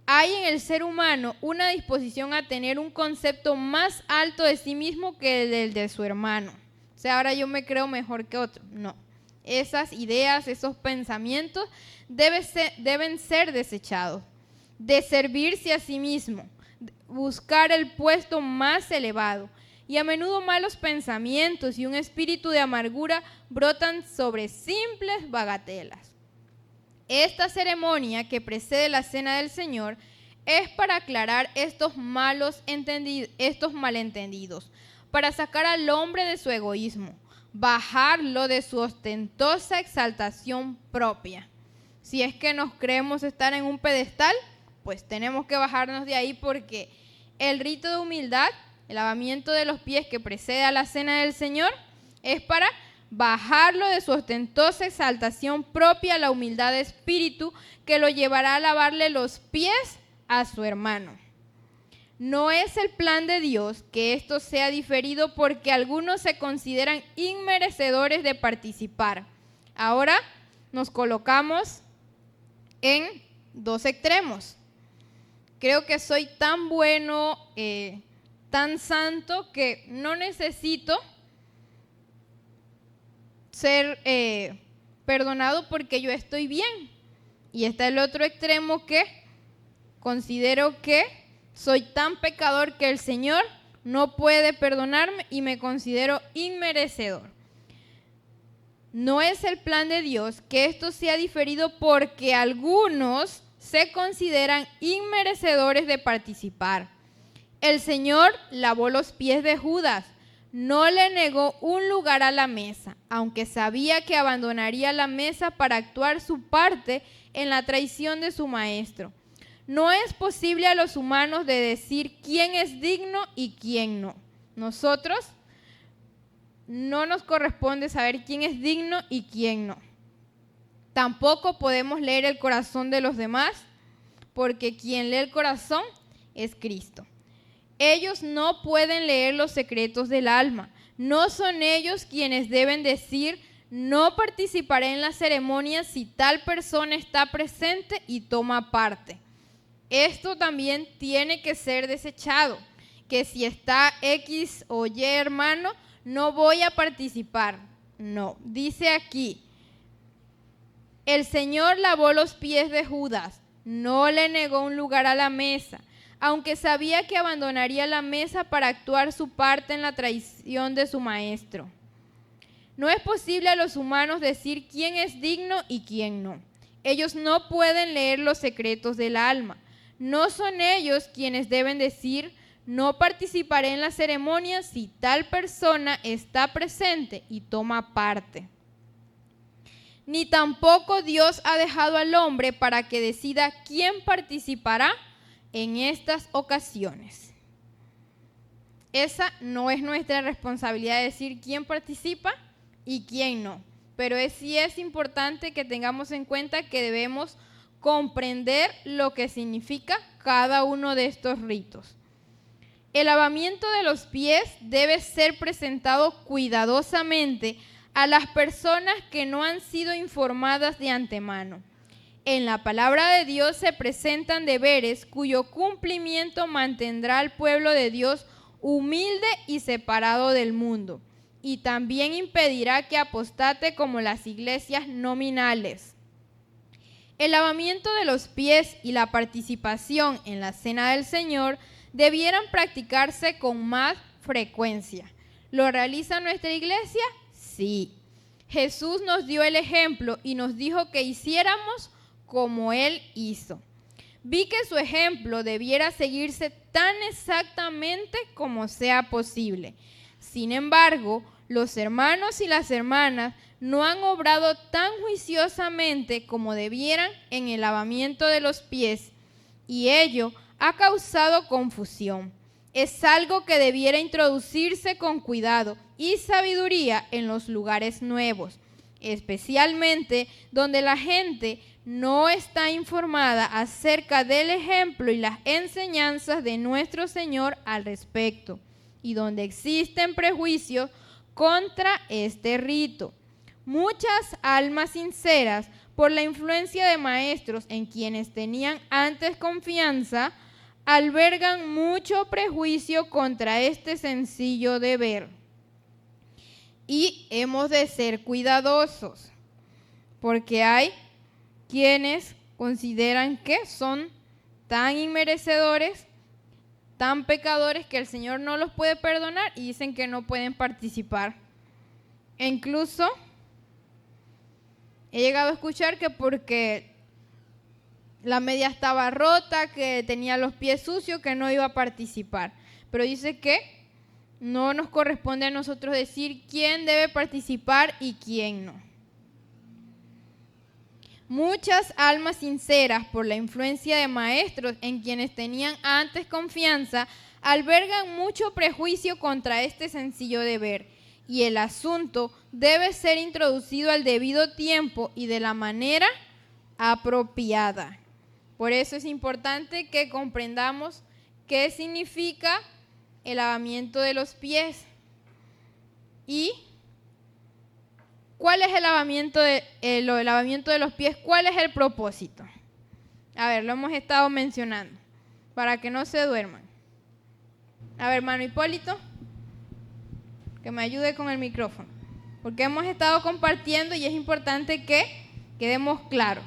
Hay en el ser humano una disposición a tener un concepto más alto de sí mismo que el de su hermano. O sea, ahora yo me creo mejor que otro. No. Esas ideas, esos pensamientos deben ser desechados. De servirse a sí mismo, buscar el puesto más elevado. Y a menudo malos pensamientos y un espíritu de amargura brotan sobre simples bagatelas. Esta ceremonia que precede la cena del Señor es para aclarar estos malentendidos, para sacar al hombre de su egoísmo, bajarlo de su ostentosa exaltación propia. Si es que nos creemos estar en un pedestal, pues tenemos que bajarnos de ahí, porque el rito de humildad, el lavamiento de los pies que precede a la cena del Señor, es para bajarlo de su ostentosa exaltación propia a la humildad de espíritu que lo llevará a lavarle los pies a su hermano. No es el plan de Dios que esto sea diferido porque algunos se consideran inmerecedores de participar. Ahora nos colocamos en dos extremos. Creo que soy tan bueno, tan santo, que no necesito ser perdonado porque yo estoy bien. Y está el otro extremo, que considero que soy tan pecador que el Señor no puede perdonarme y me considero inmerecedor. No es el plan de Dios que esto sea diferido porque algunos se consideran inmerecedores de participar. El Señor lavó los pies de Judas, no le negó un lugar a la mesa, aunque sabía que abandonaría la mesa para actuar su parte en la traición de su maestro. No es posible a los humanos de decir quién es digno y quién no. Nosotros no nos corresponde saber quién es digno y quién no. Tampoco podemos leer el corazón de los demás, porque quien lee el corazón es Cristo. Ellos no pueden leer los secretos del alma. No son ellos quienes deben decir: no participaré en la ceremonia si tal persona está presente y toma parte. Esto también tiene que ser desechado, que si está X o Y hermano, no voy a participar. No, dice aquí: el Señor lavó los pies de Judas, no le negó un lugar a la mesa, aunque sabía que abandonaría la mesa para actuar su parte en la traición de su maestro. No es posible a los humanos decir quién es digno y quién no. Ellos no pueden leer los secretos del alma. No son ellos quienes deben decir: no participaré en la ceremonia si tal persona está presente y toma parte. ni tampoco Dios ha dejado al hombre para que decida quién participará en estas ocasiones. Esa no es nuestra responsabilidad decir quién participa y quién no. Pero sí es importante que tengamos en cuenta que debemos comprender lo que significa cada uno de estos ritos. El lavamiento de los pies debe ser presentado cuidadosamente a las personas que no han sido informadas de antemano. En la palabra de Dios se presentan deberes cuyo cumplimiento mantendrá al pueblo de Dios humilde y separado del mundo, y también impedirá que apostate como las iglesias nominales. El lavamiento de los pies y la participación en la cena del Señor debieran practicarse con más frecuencia. ¿Lo realiza nuestra iglesia? Sí. Jesús nos dio el ejemplo y nos dijo que hiciéramos como Él hizo. Vi que su ejemplo debiera seguirse tan exactamente como sea posible. Sin embargo, los hermanos y las hermanas no han obrado tan juiciosamente como debieran en el lavamiento de los pies, y ello ha causado confusión. Es algo que debiera introducirse con cuidado y sabiduría en los lugares nuevos, especialmente donde la gente no está informada acerca del ejemplo y las enseñanzas de nuestro Señor al respecto, y donde existen prejuicios contra este rito. Muchas almas sinceras, por la influencia de maestros en quienes tenían antes confianza, albergan mucho prejuicio contra este sencillo deber. Y hemos de ser cuidadosos, porque hay quienes consideran que son tan inmerecedores, tan pecadores, que el Señor no los puede perdonar y dicen que no pueden participar. E incluso he llegado a escuchar que porque la media estaba rota, que tenía los pies sucios, que no iba a participar. Pero dice que no nos corresponde a nosotros decir quién debe participar y quién no. Muchas almas sinceras, por la influencia de maestros en quienes tenían antes confianza, albergan mucho prejuicio contra este sencillo deber, y el asunto debe ser introducido al debido tiempo y de la manera apropiada. Por eso es importante que comprendamos qué significa el lavamiento de los pies y cuál es el lavamiento de los pies, cuál es el propósito. A ver, lo hemos estado mencionando para que no se duerman. A ver, hermano Hipólito, que me ayude con el micrófono, porque hemos estado compartiendo y es importante que quedemos claros.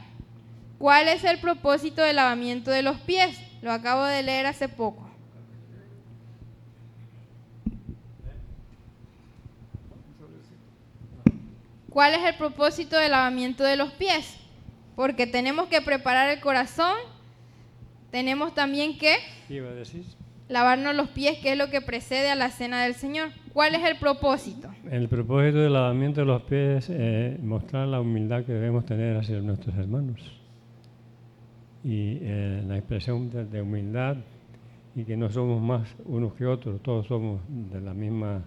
¿Cuál es el propósito del lavamiento de los pies? Lo acabo de leer hace poco. ¿Cuál es el propósito del lavamiento de los pies? Porque tenemos que preparar el corazón, tenemos también que lavarnos los pies, que es lo que precede a la cena del Señor. ¿Cuál es el propósito? El propósito del lavamiento de los pies es mostrar la humildad que debemos tener hacia nuestros hermanos. Y la expresión de humildad, y que no somos más unos que otros, todos somos de la misma,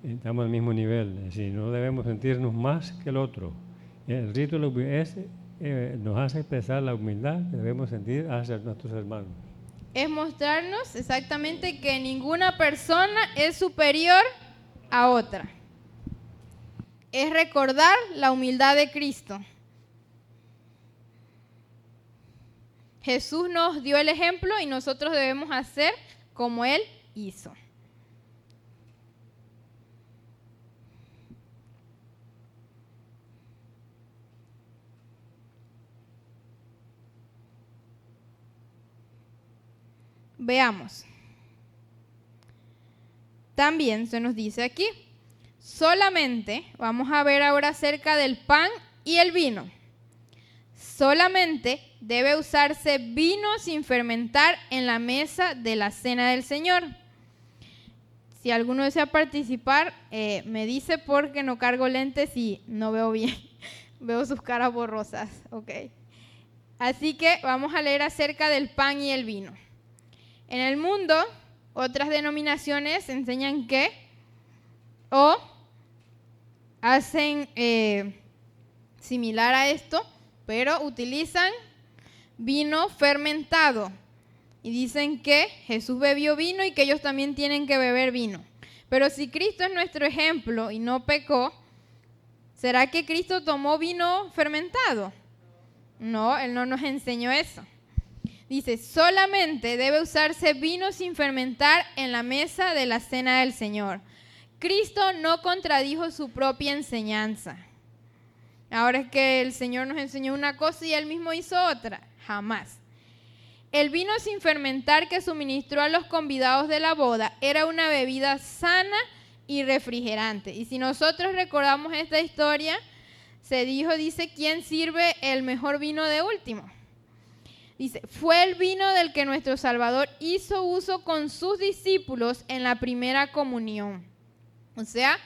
estamos al mismo nivel, es decir, no debemos sentirnos más que el otro. El rito nos hace expresar la humildad que debemos sentir hacia nuestros hermanos. Es mostrarnos exactamente que ninguna persona es superior a otra. Es recordar la humildad de Cristo. Jesús nos dio el ejemplo y nosotros debemos hacer como Él hizo. Veamos. También se nos dice aquí, solamente, vamos a ver ahora acerca del pan y el vino. Solamente debe usarse vino sin fermentar en la mesa de la cena del Señor. Si alguno desea participar, me dice porque no cargo lentes y no veo bien. Veo sus caras borrosas, ok. Así que vamos a leer acerca del pan y el vino. En el mundo, otras denominaciones enseñan que o hacen similar a esto, pero utilizan vino fermentado. Y dicen que Jesús bebió vino y que ellos también tienen que beber vino. Pero si Cristo es nuestro ejemplo y no pecó, ¿será que Cristo tomó vino fermentado? No, Él no nos enseñó eso. Dice, solamente debe usarse vino sin fermentar en la mesa de la cena del Señor. Cristo no contradijo su propia enseñanza. Ahora es que el Señor nos enseñó una cosa y Él mismo hizo otra. Jamás. El vino sin fermentar que suministró a los convidados de la boda era una bebida sana y refrigerante. Y si nosotros recordamos esta historia, dice, ¿quién sirve el mejor vino de último? Dice, fue el vino del que nuestro Salvador hizo uso con sus discípulos en la primera comunión. O sea,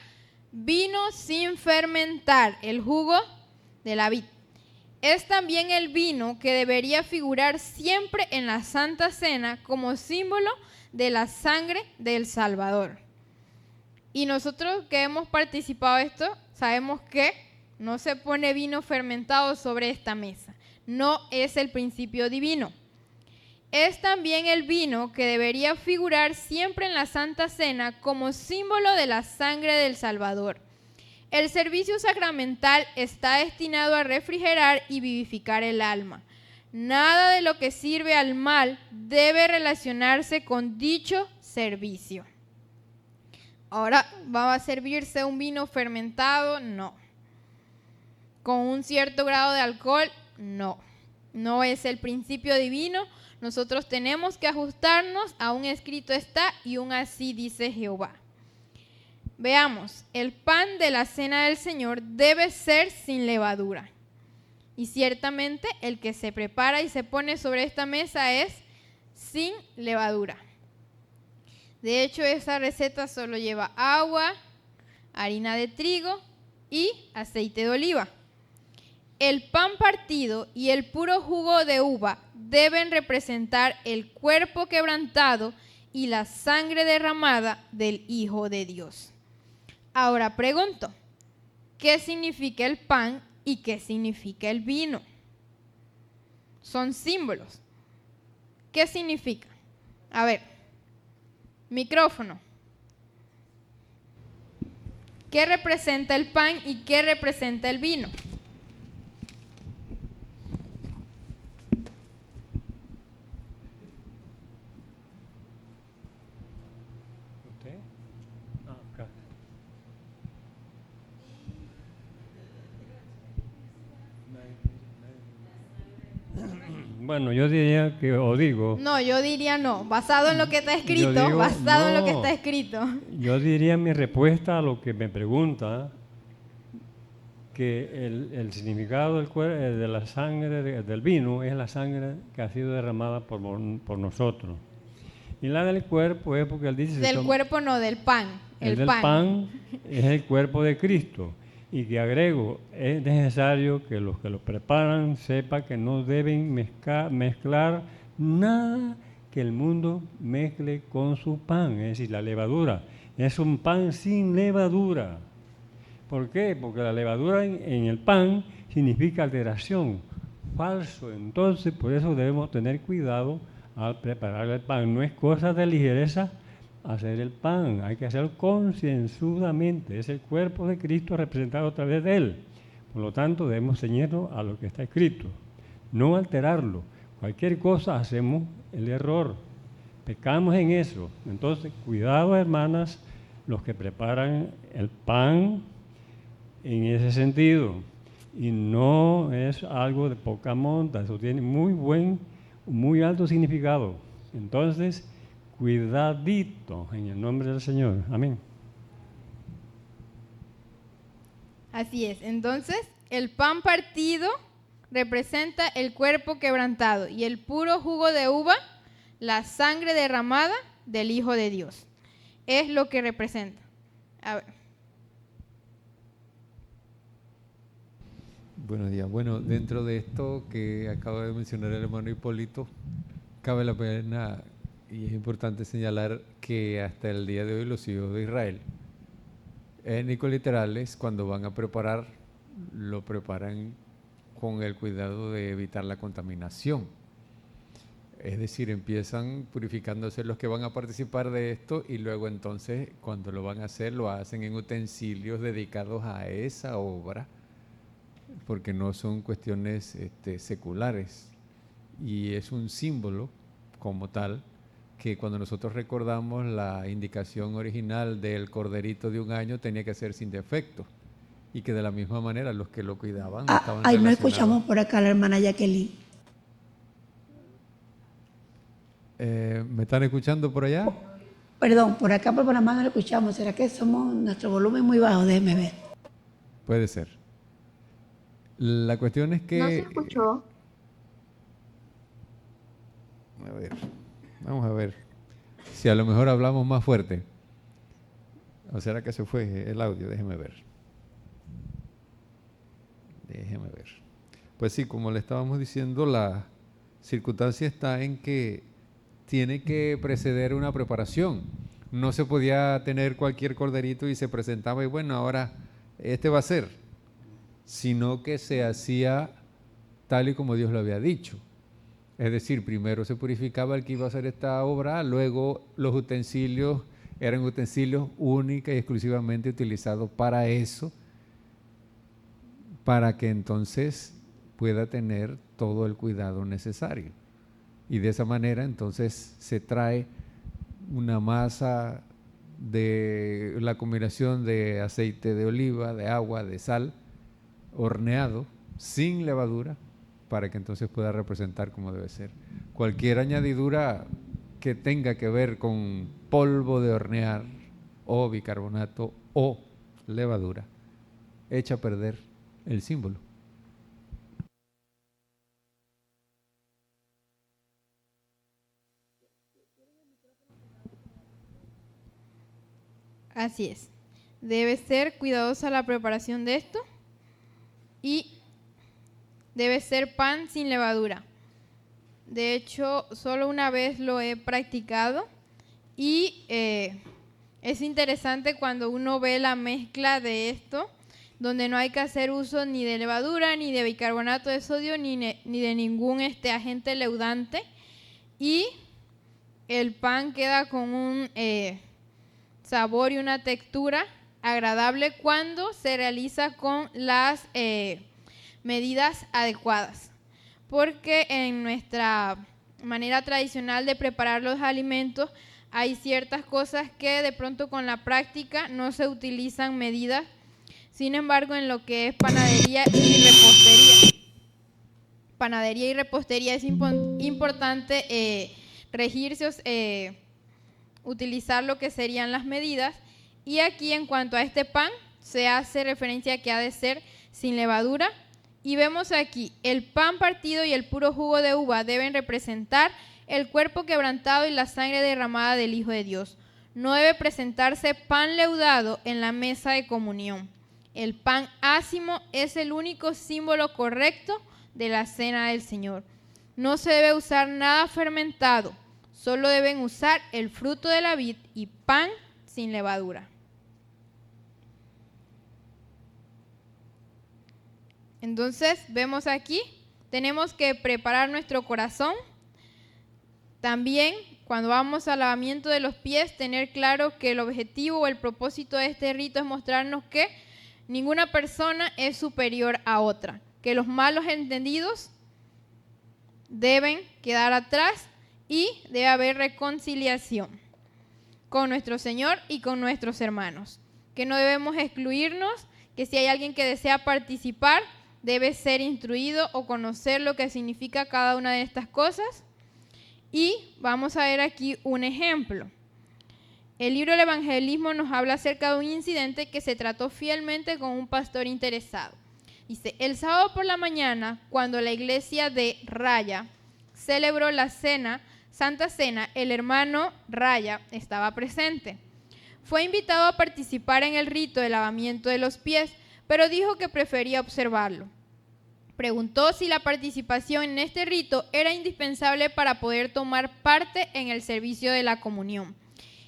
vino sin fermentar, el jugo de la vid. Es también el vino que debería figurar siempre en la Santa Cena como símbolo de la sangre del Salvador. Y nosotros que hemos participado de esto, sabemos que no se pone vino fermentado sobre esta mesa. No es el principio divino. Es también el vino que debería figurar siempre en la Santa Cena como símbolo de la sangre del Salvador. El servicio sacramental está destinado a refrigerar y vivificar el alma. Nada de lo que sirve al mal debe relacionarse con dicho servicio. Ahora, ¿va a servirse un vino fermentado? No. ¿Con un cierto grado de alcohol? No. No es el principio divino. Nosotros tenemos que ajustarnos a un escrito está y un así dice Jehová. Veamos, el pan de la cena del Señor debe ser sin levadura. Y ciertamente el que se prepara y se pone sobre esta mesa es sin levadura. De hecho, esa receta solo lleva agua, harina de trigo y aceite de oliva. El pan partido y el puro jugo de uva deben representar el cuerpo quebrantado y la sangre derramada del Hijo de Dios. Ahora pregunto, ¿qué significa el pan y qué significa el vino? Son símbolos. ¿Qué significa? A ver, micrófono. ¿Qué representa el pan y qué representa el vino? Bueno, yo diría que, o digo... No, yo diría no. Basado en lo que está escrito, en lo que está escrito. Yo diría mi respuesta a lo que me pregunta, que el significado de la sangre del vino es la sangre que ha sido derramada por nosotros. Y la del cuerpo es porque él dice... Del cuerpo no, del pan. El del pan es el cuerpo de Cristo. Y que agrego, es necesario que los que lo preparan sepan que no deben mezclar nada que el mundo mezcle con su pan, es decir, la levadura. Es un pan sin levadura. ¿Por qué? Porque la levadura en el pan significa alteración, falso. Entonces, por eso debemos tener cuidado al preparar el pan. No es cosa de ligereza hacer el pan, hay que hacerlo concienzudamente. Es el cuerpo de Cristo representado a través de él. Por lo tanto, debemos ceñirnos a lo que está escrito, no alterarlo. Cualquier cosa hacemos el error, pecamos en eso. Entonces, cuidado, hermanas, los que preparan el pan en ese sentido. Y no es algo de poca monta, eso tiene muy alto significado. Entonces, cuidadito en el nombre del Señor. Amén. Así es. Entonces, el pan partido representa el cuerpo quebrantado y el puro jugo de uva, la sangre derramada del Hijo de Dios. Es lo que representa. A ver. Buenos días. Bueno, dentro de esto que acaba de mencionar el hermano Hipólito, cabe la pena y es importante señalar que hasta el día de hoy los hijos de Israel, étnico-literales, cuando van a preparar, lo preparan con el cuidado de evitar la contaminación. Es decir, empiezan purificándose los que van a participar de esto y luego entonces cuando lo van a hacer lo hacen en utensilios dedicados a esa obra, porque no son cuestiones seculares, y es un símbolo como tal que cuando nosotros recordamos la indicación original del corderito de 1 año tenía que ser sin defecto, y que de la misma manera los que lo cuidaban no estaban Ahí no relacionados. escuchamos por acá a la hermana Jacqueline. ¿Me están escuchando por allá? Perdón, por acá por Panamá no lo escuchamos. ¿Será que somos nuestro volumen muy bajo? Déjeme ver. Puede ser. La cuestión es que... No se escuchó. A ver, vamos a ver si a lo mejor hablamos más fuerte. ¿O será que se fue el audio? Déjeme ver. Pues sí, como le estábamos diciendo, la circunstancia está en que tiene que preceder una preparación. No se podía tener cualquier corderito y se presentaba y bueno, ahora este va a ser, sino que se hacía tal y como Dios lo había dicho. Es decir, primero se purificaba el que iba a hacer esta obra, luego los utensilios eran utensilios única y exclusivamente utilizados para eso, para que entonces pueda tener todo el cuidado necesario. Y de esa manera entonces se trae una masa de la combinación de aceite de oliva, de agua, de sal, horneado, sin levadura, para que entonces pueda representar como debe ser. Cualquier añadidura que tenga que ver con polvo de hornear o bicarbonato o levadura echa a perder el símbolo. Así es. Debe ser cuidadosa la preparación de esto y debe ser pan sin levadura. De hecho, solo una vez lo he practicado y es interesante cuando uno ve la mezcla de esto, donde no hay que hacer uso ni de levadura, ni de bicarbonato de sodio, ni de ningún agente leudante, y el pan queda con un sabor y una textura agradable cuando se realiza con las medidas adecuadas, porque en nuestra manera tradicional de preparar los alimentos hay ciertas cosas que de pronto con la práctica no se utilizan medidas. Sin embargo, en lo que es panadería y repostería es importante regirse, utilizar lo que serían las medidas. Y aquí, en cuanto a este pan, se hace referencia a que ha de ser sin levadura. Y vemos aquí, el pan partido y el puro jugo de uva deben representar el cuerpo quebrantado y la sangre derramada del Hijo de Dios. No debe presentarse pan leudado en la mesa de comunión. El pan ácimo es el único símbolo correcto de la cena del Señor. No se debe usar nada fermentado, solo deben usar el fruto de la vid y pan sin levadura. Entonces, vemos aquí, tenemos que preparar nuestro corazón. También, cuando vamos al lavamiento de los pies, tener claro que el objetivo o el propósito de este rito es mostrarnos que ninguna persona es superior a otra, que los malos entendidos deben quedar atrás y debe haber reconciliación con nuestro Señor y con nuestros hermanos, que no debemos excluirnos, que si hay alguien que desea participar, debe ser instruido o conocer lo que significa cada una de estas cosas. Y vamos a ver aquí un ejemplo. El libro del Evangelismo nos habla acerca de un incidente que se trató fielmente con un pastor interesado. Dice, el sábado por la mañana, cuando la iglesia de Raya celebró la Santa Cena, el hermano Raya estaba presente. Fue invitado a participar en el rito de lavamiento de los pies, pero dijo que prefería observarlo. Preguntó si la participación en este rito era indispensable para poder tomar parte en el servicio de la comunión.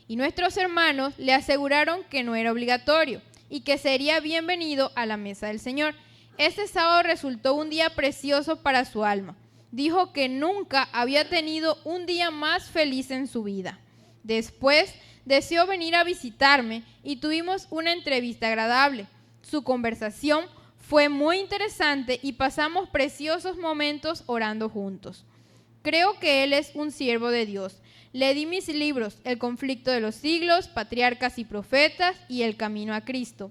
Y nuestros hermanos le aseguraron que no era obligatorio y que sería bienvenido a la mesa del Señor. Este sábado resultó un día precioso para su alma. Dijo que nunca había tenido un día más feliz en su vida. Después deseó venir a visitarme y tuvimos una entrevista agradable. Su conversación fue muy interesante y pasamos preciosos momentos orando juntos. Creo que él es un siervo de Dios. Le di mis libros, El conflicto de los siglos, Patriarcas y profetas y El camino a Cristo.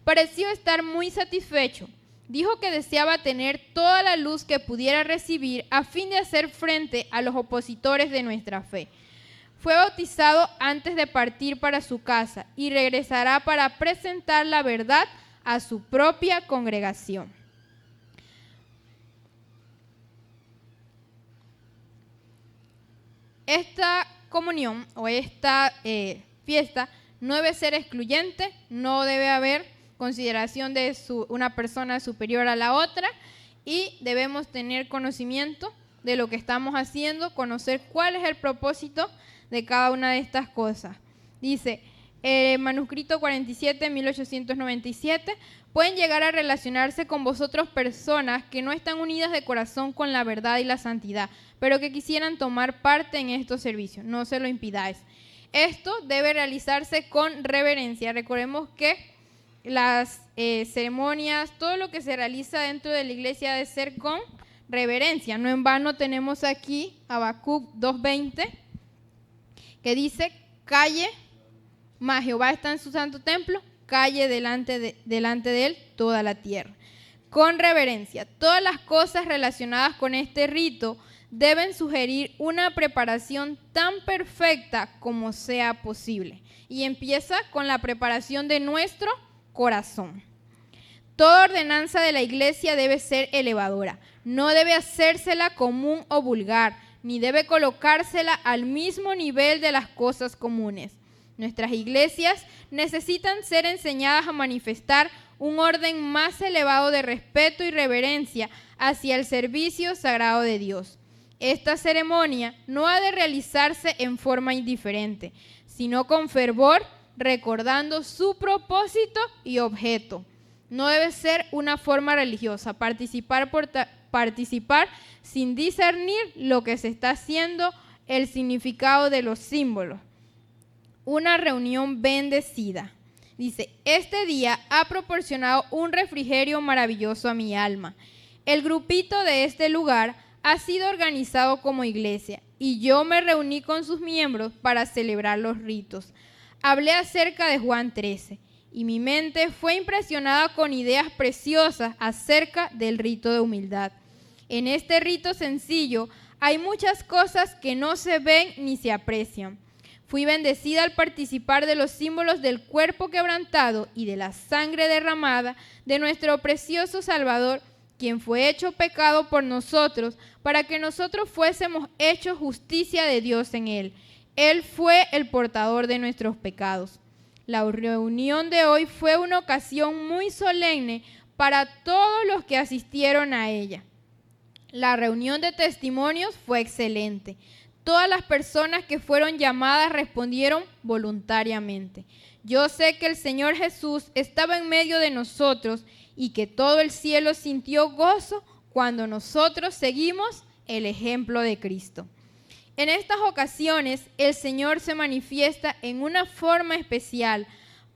Pareció estar muy satisfecho. Dijo que deseaba tener toda la luz que pudiera recibir a fin de hacer frente a los opositores de nuestra fe. Fue bautizado antes de partir para su casa y regresará para presentar la verdad a su propia congregación. Esta comunión o esta fiesta no debe ser excluyente, no debe haber consideración de una persona superior a la otra y debemos tener conocimiento de lo que estamos haciendo, conocer cuál es el propósito de cada una de estas cosas. Dice, manuscrito 47, 1897, pueden llegar a relacionarse con vosotros personas que no están unidas de corazón con la verdad y la santidad, pero que quisieran tomar parte en estos servicios. No se lo impidáis. Esto debe realizarse con reverencia. Recordemos que las ceremonias, todo lo que se realiza dentro de la iglesia debe ser con reverencia. No en vano tenemos aquí Habacuc 2:20, que dice, calle, mas Jehová está en su santo templo, calle delante de él toda la tierra. Con reverencia, todas las cosas relacionadas con este rito deben sugerir una preparación tan perfecta como sea posible. Y empieza con la preparación de nuestro corazón. Toda ordenanza de la iglesia debe ser elevadora. No debe hacérsela común o vulgar, ni debe colocársela al mismo nivel de las cosas comunes. Nuestras iglesias necesitan ser enseñadas a manifestar un orden más elevado de respeto y reverencia hacia el servicio sagrado de Dios. Esta ceremonia no ha de realizarse en forma indiferente, sino con fervor, recordando su propósito y objeto. No debe ser una forma religiosa, participar sin discernir lo que se está haciendo, el significado de los símbolos. Una reunión bendecida. Dice, este día ha proporcionado un refrigerio maravilloso a mi alma. El grupito de este lugar ha sido organizado como iglesia y yo me reuní con sus miembros para celebrar los ritos. Hablé acerca de Juan 13 y mi mente fue impresionada con ideas preciosas acerca del rito de humildad. En este rito sencillo hay muchas cosas que no se ven ni se aprecian. Fui bendecida al participar de los símbolos del cuerpo quebrantado y de la sangre derramada de nuestro precioso Salvador, quien fue hecho pecado por nosotros, para que nosotros fuésemos hechos justicia de Dios en él. Él fue el portador de nuestros pecados. La reunión de hoy fue una ocasión muy solemne para todos los que asistieron a ella. La reunión de testimonios fue excelente. Todas las personas que fueron llamadas respondieron voluntariamente. Yo sé que el Señor Jesús estaba en medio de nosotros y que todo el cielo sintió gozo cuando nosotros seguimos el ejemplo de Cristo. En estas ocasiones, el Señor se manifiesta en una forma especial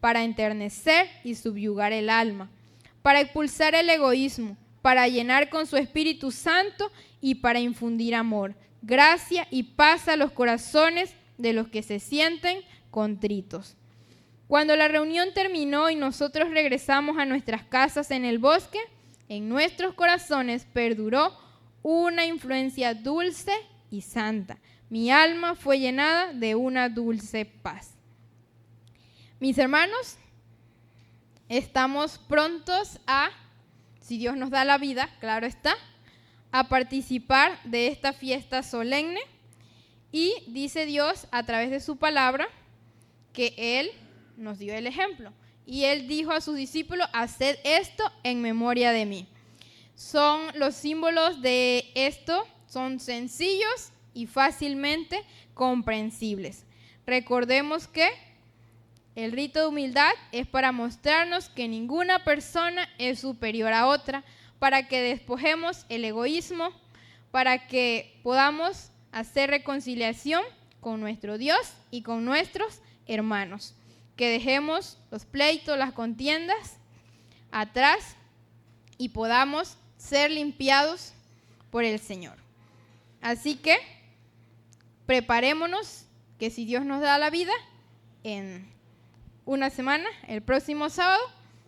para enternecer y subyugar el alma, para expulsar el egoísmo, para llenar con su Espíritu Santo y para infundir amor, gracia y paz a los corazones de los que se sienten contritos. Cuando la reunión terminó y nosotros regresamos a nuestras casas en el bosque, en nuestros corazones perduró una influencia dulce y santa. Mi alma fue llenada de una dulce paz. Mis hermanos, estamos prontos a, si Dios nos da la vida, claro está, a participar de esta fiesta solemne, y dice Dios a través de su palabra que Él nos dio el ejemplo y Él dijo a sus discípulos, haced esto en memoria de mí. son los símbolos de esto, son sencillos y fácilmente comprensibles. Recordemos que el rito de humildad es para mostrarnos que ninguna persona es superior a otra, para que despojemos el egoísmo, para que podamos hacer reconciliación con nuestro Dios y con nuestros hermanos. Que dejemos los pleitos, las contiendas atrás y podamos ser limpiados por el Señor. Así que preparémonos, que si Dios nos da la vida, en una semana, el próximo sábado,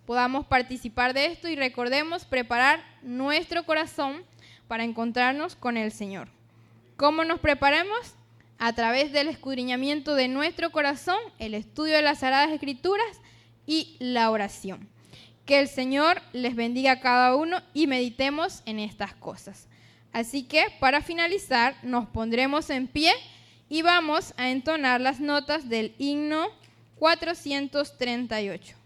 podamos participar de esto y recordemos preparar nuestro corazón para encontrarnos con el Señor. ¿Cómo nos preparamos? A través del escudriñamiento de nuestro corazón, el estudio de las Sagradas Escrituras y la oración. Que el Señor les bendiga a cada uno y meditemos en estas cosas. Así que para finalizar nos pondremos en pie y vamos a entonar las notas del himno 438.